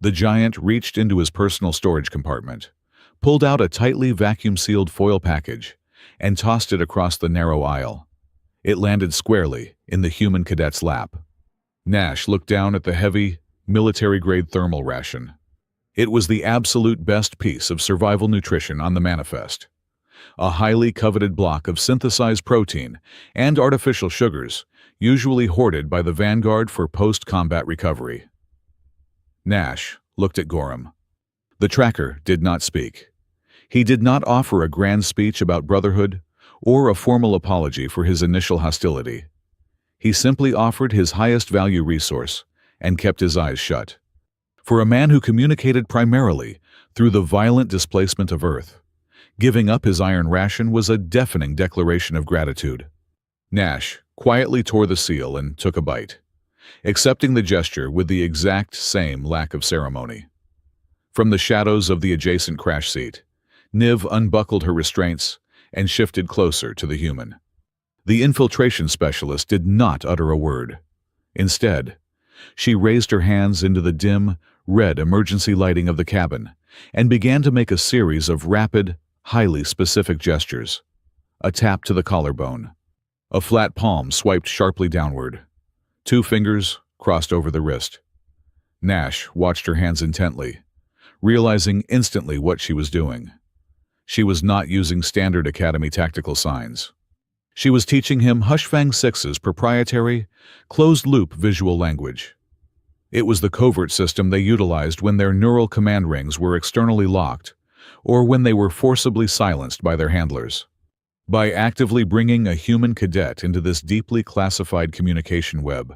the giant reached into his personal storage compartment, pulled out a tightly vacuum-sealed foil package, and tossed it across the narrow aisle. It landed squarely in the human cadet's lap. Nash looked down at the heavy, military-grade thermal ration. It was the absolute best piece of survival nutrition on the manifest. A highly coveted block of synthesized protein and artificial sugars, usually hoarded by the vanguard for post-combat recovery. Nash looked at Gorham. The tracker did not speak. He did not offer a grand speech about brotherhood or a formal apology for his initial hostility. He simply offered his highest value resource and kept his eyes shut. For a man who communicated primarily through the violent displacement of Earth, giving up his iron ration was a deafening declaration of gratitude. Nash quietly tore the seal and took a bite, accepting the gesture with the exact same lack of ceremony. From the shadows of the adjacent crash seat, Niv unbuckled her restraints and shifted closer to the human. The infiltration specialist did not utter a word. Instead, she raised her hands into the dim, red emergency lighting of the cabin and began to make a series of rapid, highly specific gestures. A tap to the collarbone. A flat palm swiped sharply downward. 2 fingers crossed over the wrist. Nash watched her hands intently, realizing instantly what she was doing. She was not using standard Academy tactical signs. She was teaching him Hushfang 6's proprietary, closed-loop visual language. It was the covert system they utilized when their neural command rings were externally locked or when they were forcibly silenced by their handlers. By actively bringing a human cadet into this deeply classified communication web,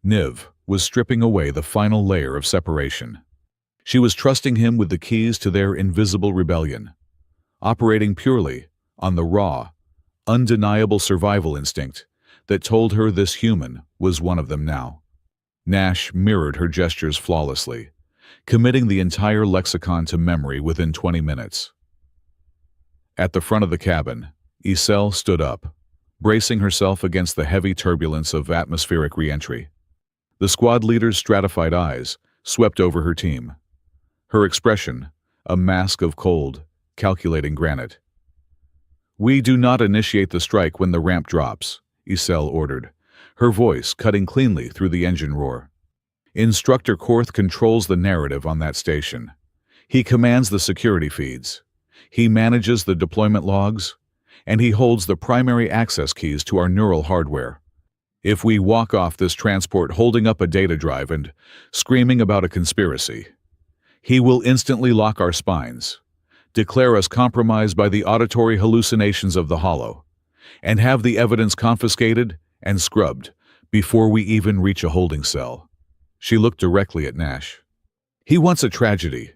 Niv was stripping away the final layer of separation. She was trusting him with the keys to their invisible rebellion, operating purely on the raw, undeniable survival instinct that told her this human was one of them now. Nash mirrored her gestures flawlessly, committing the entire lexicon to memory within 20 minutes. At the front of the cabin, Isel stood up, bracing herself against the heavy turbulence of atmospheric re-entry. The squad leader's stratified eyes swept over her team. Her expression, a mask of cold, calculating granite. "We do not initiate the strike when the ramp drops," Isel ordered, her voice cutting cleanly through the engine roar. "Instructor Korth controls the narrative on that station. He commands the security feeds. He manages the deployment logs, and he holds the primary access keys to our neural hardware. If we walk off this transport holding up a data drive and screaming about a conspiracy, he will instantly lock our spines, declare us compromised by the auditory hallucinations of the hollow, and have the evidence confiscated and scrubbed before we even reach a holding cell. She looked directly at Nash. He wants a tragedy.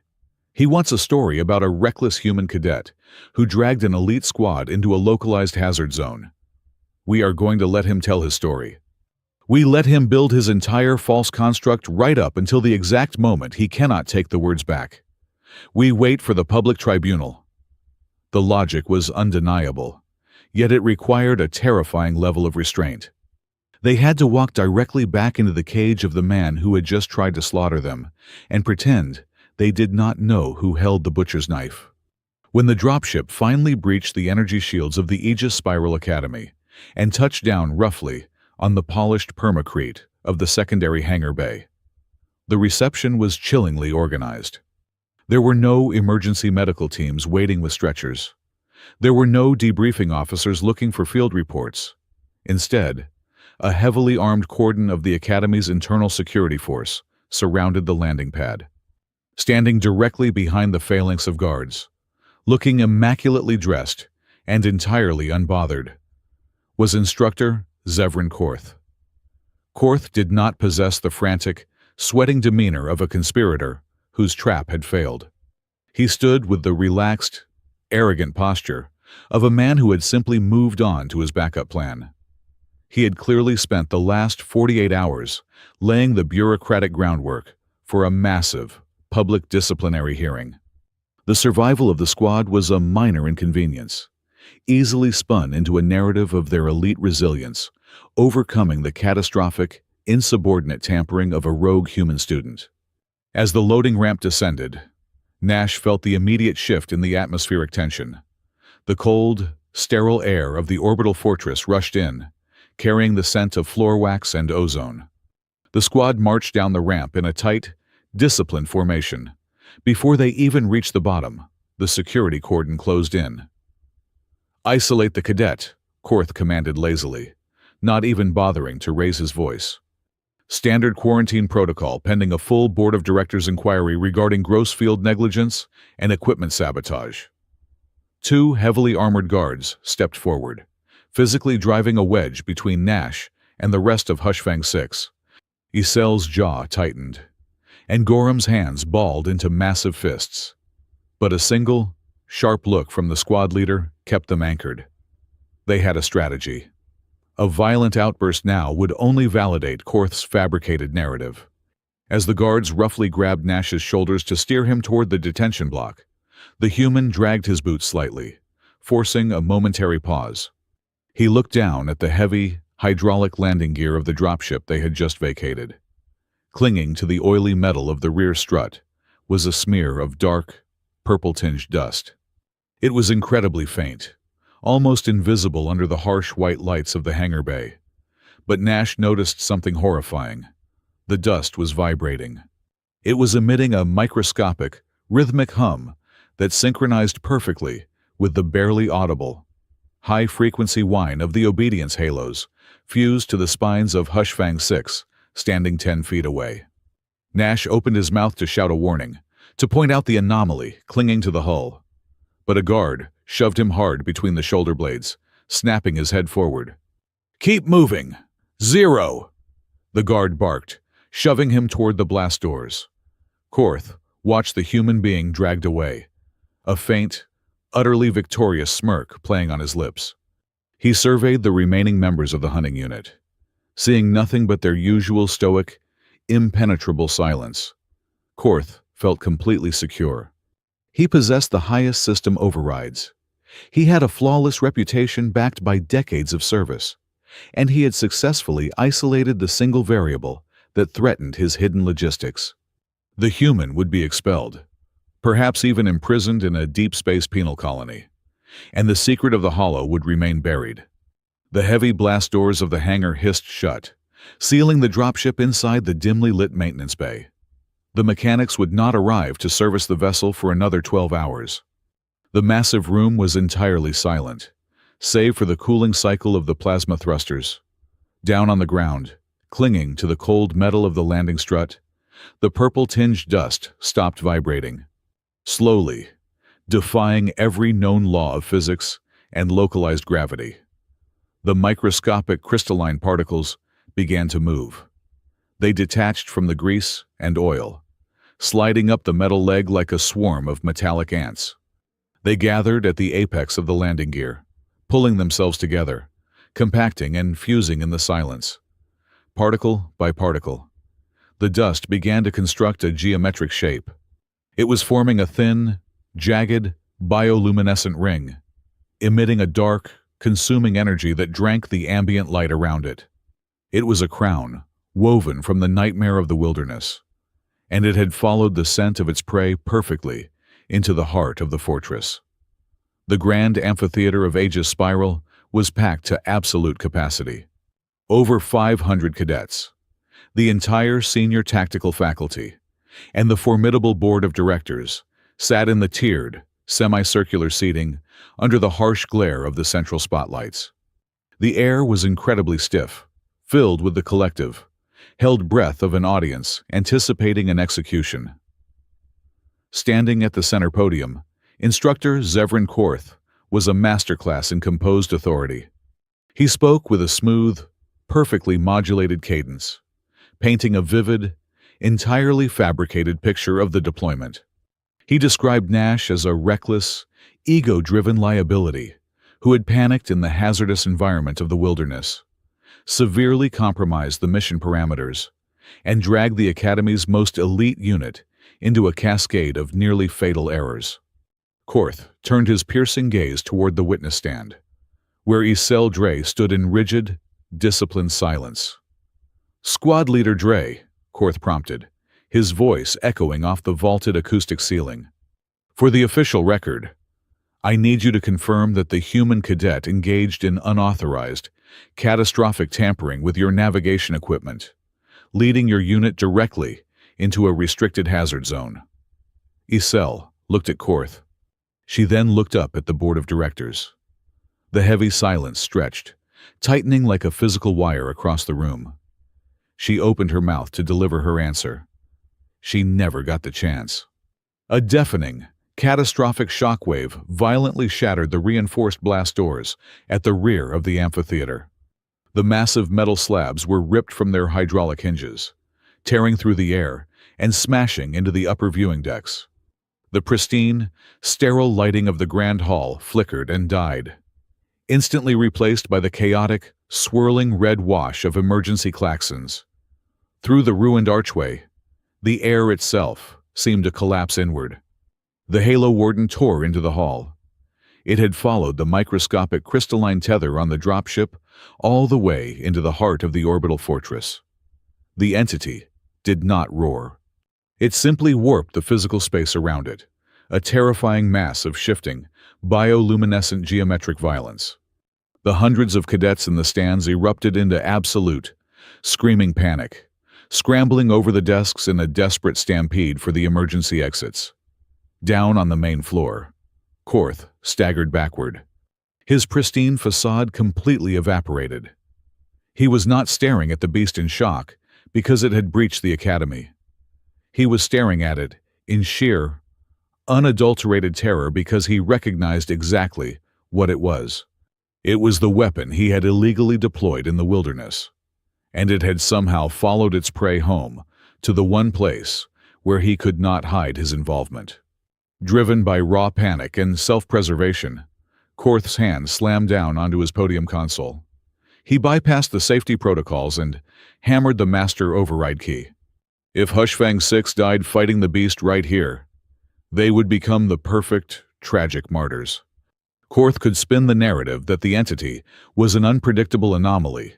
He wants a story about a reckless human cadet who dragged an elite squad into a localized hazard zone. We are going to let him tell his story. We let him build his entire false construct right up until the exact moment he cannot take the words back. We wait for the public tribunal. The logic was undeniable, yet it required a terrifying level of restraint. They had to walk directly back into the cage of the man who had just tried to slaughter them and pretend they did not know who held the butcher's knife. When the dropship finally breached the energy shields of the Aegis Spiral Academy and touched down roughly on the polished permacrete of the secondary hangar bay, the reception was chillingly organized. There were no emergency medical teams waiting with stretchers. There were no debriefing officers looking for field reports. Instead, a heavily armed cordon of the Academy's internal security force surrounded the landing pad. Standing directly behind the phalanx of guards, looking immaculately dressed and entirely unbothered, was Instructor Zevran Korth. Korth did not possess the frantic, sweating demeanor of a conspirator whose trap had failed. He stood with the relaxed, arrogant posture of a man who had simply moved on to his backup plan. He had clearly spent the last 48 hours laying the bureaucratic groundwork for a massive, public disciplinary hearing. The survival of the squad was a minor inconvenience, easily spun into a narrative of their elite resilience, overcoming the catastrophic, insubordinate tampering of a rogue human student. As the loading ramp descended, Nash felt the immediate shift in the atmospheric tension. The cold, sterile air of the orbital fortress rushed in, carrying the scent of floor wax and ozone. The squad marched down the ramp in a tight, disciplined formation. Before they even reached the bottom, the security cordon closed in. "Isolate the cadet," Korth commanded lazily, not even bothering to raise his voice. "Standard quarantine protocol pending a full board of directors inquiry regarding gross field negligence and equipment sabotage." Two heavily armored guards stepped forward, physically driving a wedge between Nash and the rest of Hushfang 6. Isel's jaw tightened, and Gorham's hands balled into massive fists. But a single, sharp look from the squad leader kept them anchored. They had a strategy. A violent outburst now would only validate Korth's fabricated narrative. As the guards roughly grabbed Nash's shoulders to steer him toward the detention block, the human dragged his boots slightly, forcing a momentary pause. He looked down at the heavy, hydraulic landing gear of the dropship they had just vacated. Clinging to the oily metal of the rear strut was a smear of dark, purple-tinged dust. It was incredibly faint, almost invisible under the harsh white lights of the hangar bay. But Nash noticed something horrifying. The dust was vibrating. It was emitting a microscopic, rhythmic hum that synchronized perfectly with the barely audible, high-frequency whine of the obedience halos fused to the spines of Hushfang 6, standing 10 feet away. Nash opened his mouth to shout a warning, to point out the anomaly clinging to the hull. But a guard shoved him hard between the shoulder blades, snapping his head forward. "Keep moving! 0!" the guard barked, shoving him toward the blast doors. Korth watched the human being dragged away, a faint, utterly victorious smirk playing on his lips. He surveyed the remaining members of the hunting unit, seeing nothing but their usual stoic, impenetrable silence. Korth felt completely secure. He possessed the highest system overrides. He had a flawless reputation backed by decades of service, and he had successfully isolated the single variable that threatened his hidden logistics. The human would be expelled, perhaps even imprisoned in a deep space penal colony, and the secret of the hollow would remain buried. The heavy blast doors of the hangar hissed shut, sealing the dropship inside the dimly lit maintenance bay. The mechanics would not arrive to service the vessel for another 12 hours. The massive room was entirely silent, save for the cooling cycle of the plasma thrusters. Down on the ground, clinging to the cold metal of the landing strut, the purple-tinged dust stopped vibrating. Slowly, defying every known law of physics and localized gravity. The microscopic crystalline particles began to move. They detached from the grease and oil, sliding up the metal leg like a swarm of metallic ants. They gathered at the apex of the landing gear, pulling themselves together, compacting and fusing in the silence. Particle by particle, the dust began to construct a geometric shape. It was forming a thin, jagged, bioluminescent ring, emitting a dark, consuming energy that drank the ambient light around it. It was a crown, woven from the nightmare of the wilderness, and it had followed the scent of its prey perfectly into the heart of the fortress. The grand amphitheater of Aegis Spiral was packed to absolute capacity. Over 500 cadets, the entire senior tactical faculty, and the formidable board of directors sat in the tiered, semicircular seating under the harsh glare of the central spotlights. The air was incredibly stiff, filled with the collective, held breath of an audience anticipating an execution. Standing at the center podium, instructor Zevran Korth was a masterclass in composed authority. He spoke with a smooth, perfectly modulated cadence, painting a vivid, entirely fabricated picture of the deployment. He described Nash as a reckless, ego-driven liability who had panicked in the hazardous environment of the wilderness, severely compromised the mission parameters, and dragged the Academy's most elite unit into a cascade of nearly fatal errors. Korth turned his piercing gaze toward the witness stand, where Isel Dre stood in rigid, disciplined silence. "Squad Leader Dre," Korth prompted, his voice echoing off the vaulted acoustic ceiling. "For the official record, I need you to confirm that the human cadet engaged in unauthorized, catastrophic tampering with your navigation equipment, leading your unit directly into a restricted hazard zone." Isel looked at Korth. She then looked up at the board of directors. The heavy silence stretched, tightening like a physical wire across the room. She opened her mouth to deliver her answer. She never got the chance. A deafening, catastrophic shockwave violently shattered the reinforced blast doors at the rear of the amphitheater. The massive metal slabs were ripped from their hydraulic hinges, tearing through the air and smashing into the upper viewing decks. The pristine, sterile lighting of the grand hall flickered and died, instantly replaced by the chaotic, swirling red wash of emergency klaxons. Through the ruined archway, the air itself seemed to collapse inward. The Halo Warden tore into the hall. It had followed the microscopic crystalline tether on the dropship all the way into the heart of the orbital fortress. The entity did not roar. It simply warped the physical space around it, a terrifying mass of shifting, bioluminescent geometric violence. The hundreds of cadets in the stands erupted into absolute, screaming panic, scrambling over the desks in a desperate stampede for the emergency exits. Down on the main floor, Korth staggered backward. His pristine facade completely evaporated. He was not staring at the beast in shock because it had breached the Academy. He was staring at it in sheer, unadulterated terror because he recognized exactly what it was. It was the weapon he had illegally deployed in the wilderness, and it had somehow followed its prey home to the one place where he could not hide his involvement. Driven by raw panic and self-preservation, Korth's hand slammed down onto his podium console. He bypassed the safety protocols and hammered the master override key. If Hushfang 6 died fighting the beast right here, they would become the perfect, tragic martyrs. Korth could spin the narrative that the entity was an unpredictable anomaly,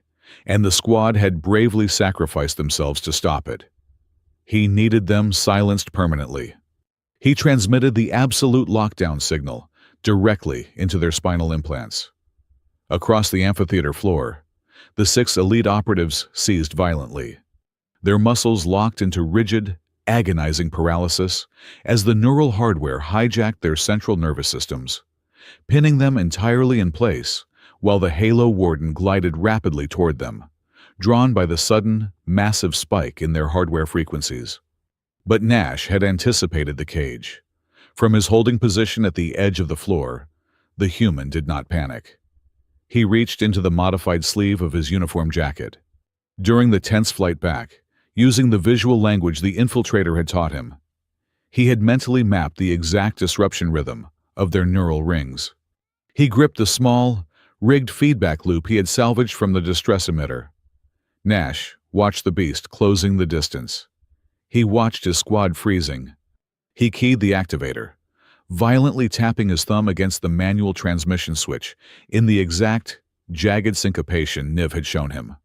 and the squad had bravely sacrificed themselves to stop it. He needed them silenced permanently. He transmitted the absolute lockdown signal directly into their spinal implants. Across the amphitheater floor, the 6 elite operatives seized violently. Their muscles locked into rigid, agonizing paralysis as the neural hardware hijacked their central nervous systems, pinning them entirely in place while the Halo Warden glided rapidly toward them, drawn by the sudden, massive spike in their hardware frequencies. But Nash had anticipated the cage. From his holding position at the edge of the floor, the human did not panic. He reached into the modified sleeve of his uniform jacket. During the tense flight back, using the visual language the infiltrator had taught him, he had mentally mapped the exact disruption rhythm of their neural rings. He gripped the small, rigged feedback loop he had salvaged from the distress emitter. Nash watched the beast closing the distance. He watched his squad freezing. He keyed the activator, violently tapping his thumb against the manual transmission switch in the exact, jagged syncopation Niv had shown him.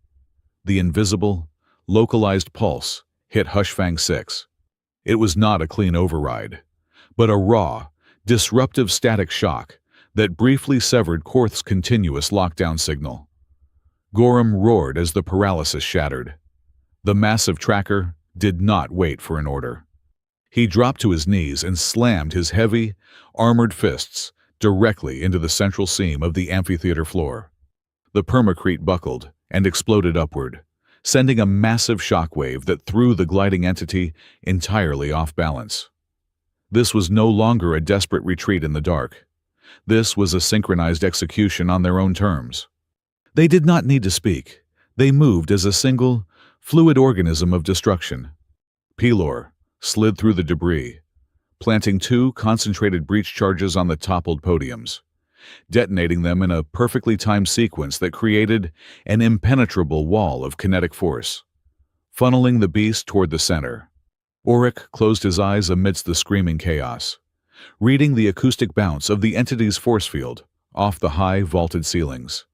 The invisible, localized pulse hit Hushfang 6. It was not a clean override, but a raw, disruptive static shock that briefly severed Korth's continuous lockdown signal. Gorham roared as the paralysis shattered. The massive tracker did not wait for an order. He dropped to his knees and slammed his heavy, armored fists directly into the central seam of the amphitheater floor. The permacrete buckled and exploded upward, sending a massive shockwave that threw the gliding entity entirely off balance. This was no longer a desperate retreat in the dark. This was a synchronized execution on their own terms. They did not need to speak. They moved as a single, fluid organism of destruction. Pelor slid through the debris, planting 2 concentrated breach charges on the toppled podiums, detonating them in a perfectly timed sequence that created an impenetrable wall of kinetic force, funneling the beast toward the center. Auric closed his eyes amidst the screaming chaos, reading the acoustic bounce of the entity's force field off the high, vaulted ceilings,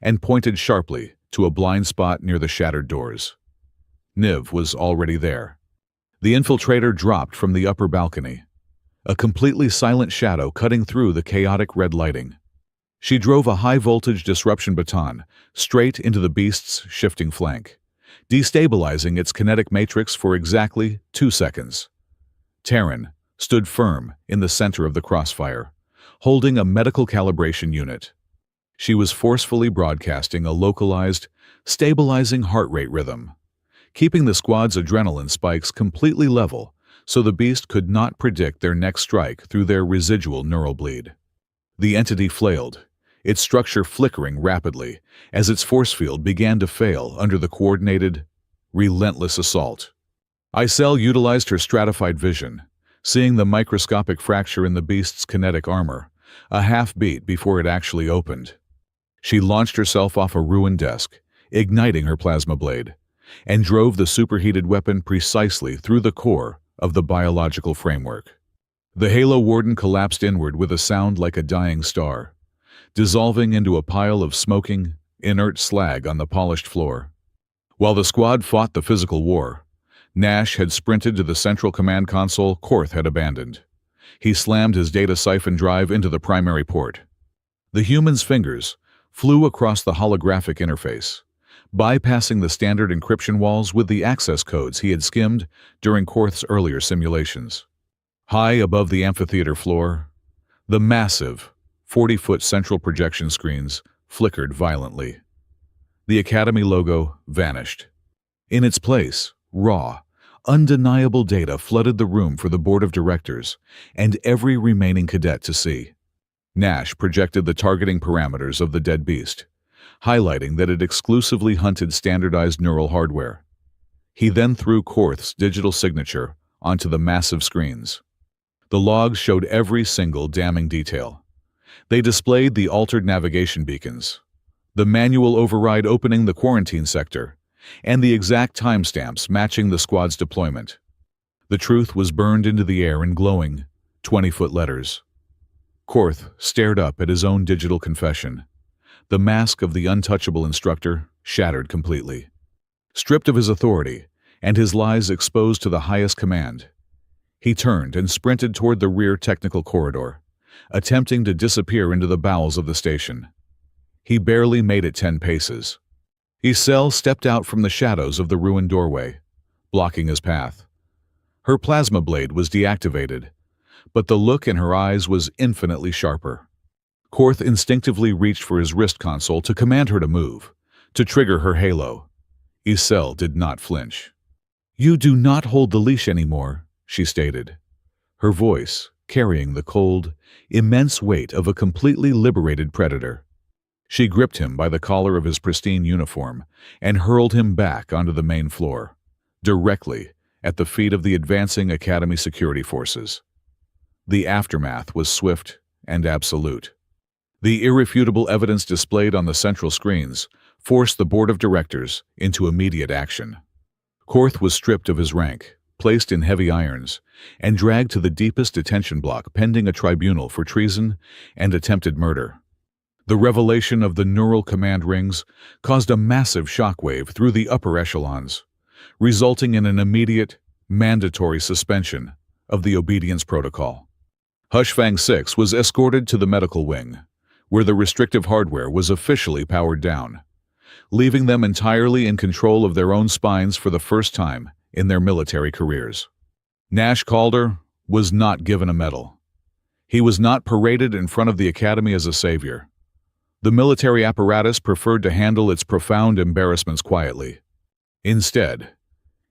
and pointed sharply to a blind spot near the shattered doors. Niv was already there. The infiltrator dropped from the upper balcony, a completely silent shadow cutting through the chaotic red lighting. She drove a high-voltage disruption baton straight into the beast's shifting flank, destabilizing its kinetic matrix for exactly 2 seconds. Terran stood firm in the center of the crossfire, holding a medical calibration unit. She was forcefully broadcasting a localized, stabilizing heart rate rhythm, keeping the squad's adrenaline spikes completely level so the beast could not predict their next strike through their residual neural bleed. The entity flailed, its structure flickering rapidly as its force field began to fail under the coordinated, relentless assault. Icel utilized her stratified vision, seeing the microscopic fracture in the beast's kinetic armor, a half-beat before it actually opened. She launched herself off a ruined desk, igniting her plasma blade, and drove the superheated weapon precisely through the core of the biological framework. The Halo Warden collapsed inward with a sound like a dying star, dissolving into a pile of smoking, inert slag on the polished floor. While the squad fought the physical war, Nash had sprinted to the central command console Korth had abandoned. He slammed his data siphon drive into the primary port. The human's fingers flew across the holographic interface, bypassing the standard encryption walls with the access codes he had skimmed during Korth's earlier simulations. High above the amphitheater floor, the massive, 40-foot central projection screens flickered violently. The Academy logo vanished. In its place, raw, undeniable data flooded the room for the board of directors and every remaining cadet to see. Nash projected the targeting parameters of the dead beast, highlighting that it exclusively hunted standardized neural hardware. He then threw Korth's digital signature onto the massive screens. The logs showed every single damning detail. They displayed the altered navigation beacons, the manual override opening the quarantine sector, and the exact timestamps matching the squad's deployment. The truth was burned into the air in glowing, 20-foot letters. Korth stared up at his own digital confession. The mask of the untouchable instructor shattered completely. Stripped of his authority and his lies exposed to the highest command, he turned and sprinted toward the rear technical corridor, attempting to disappear into the bowels of the station. He barely made it 10 paces. Icel stepped out from the shadows of the ruined doorway, blocking his path. Her plasma blade was deactivated, but the look in her eyes was infinitely sharper. Korth instinctively reached for his wrist console to command her to move, to trigger her halo. Isel did not flinch. "You do not hold the leash anymore," she stated, her voice carrying the cold, immense weight of a completely liberated predator. She gripped him by the collar of his pristine uniform and hurled him back onto the main floor, directly at the feet of the advancing Academy security forces. The aftermath was swift and absolute. The irrefutable evidence displayed on the central screens forced the board of directors into immediate action. Korth was stripped of his rank, placed in heavy irons, and dragged to the deepest detention block pending a tribunal for treason and attempted murder. The revelation of the neural command rings caused a massive shockwave through the upper echelons, resulting in an immediate, mandatory suspension of the obedience protocol. Hushfang 6 was escorted to the medical wing, where the restrictive hardware was officially powered down, leaving them entirely in control of their own spines for the first time in their military careers. Nash Calder was not given a medal. He was not paraded in front of the Academy as a savior. The military apparatus preferred to handle its profound embarrassments quietly. Instead,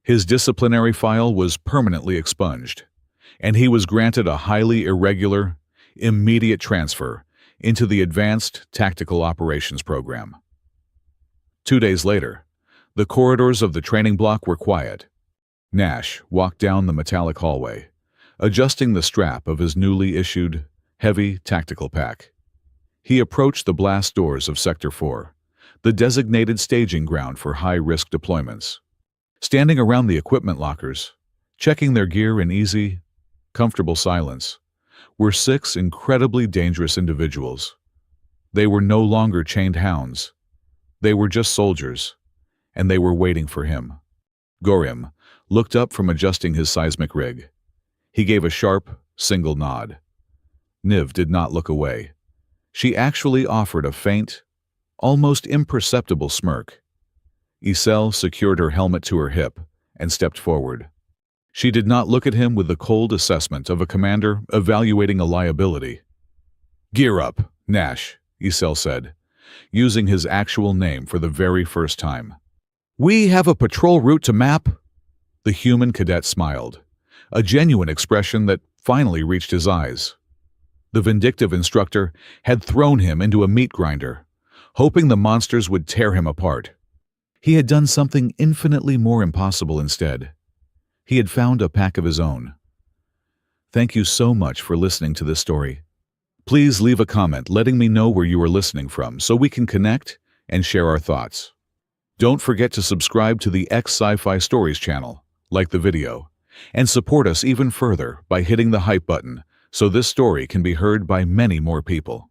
his disciplinary file was permanently expunged, and he was granted a highly irregular, immediate transfer into the Advanced Tactical Operations Program. 2 days later, the corridors of the training block were quiet. Nash walked down the metallic hallway, adjusting the strap of his newly issued, heavy tactical pack. He approached the blast doors of Sector 4, the designated staging ground for high-risk deployments. Standing around the equipment lockers, checking their gear in easy, comfortable silence, were 6 incredibly dangerous individuals. They were no longer chained hounds. They were just soldiers, and they were waiting for him. Gorim looked up from adjusting his seismic rig. He gave a sharp, single nod. Niv did not look away. She actually offered a faint, almost imperceptible smirk. Isel secured her helmet to her hip and stepped forward. She did not look at him with the cold assessment of a commander evaluating a liability. "Gear up, Nash," Isel said, using his actual name for the very first time. "We have a patrol route to map." The human cadet smiled, a genuine expression that finally reached his eyes. The vindictive instructor had thrown him into a meat grinder, hoping the monsters would tear him apart. He had done something infinitely more impossible instead. He had found a pack of his own. Thank you so much for listening to this story. Please leave a comment letting me know where you are listening from so we can connect and share our thoughts. Don't forget to subscribe to the Sci-Fi Stories channel, like the video, and support us even further by hitting the hype button so this story can be heard by many more people.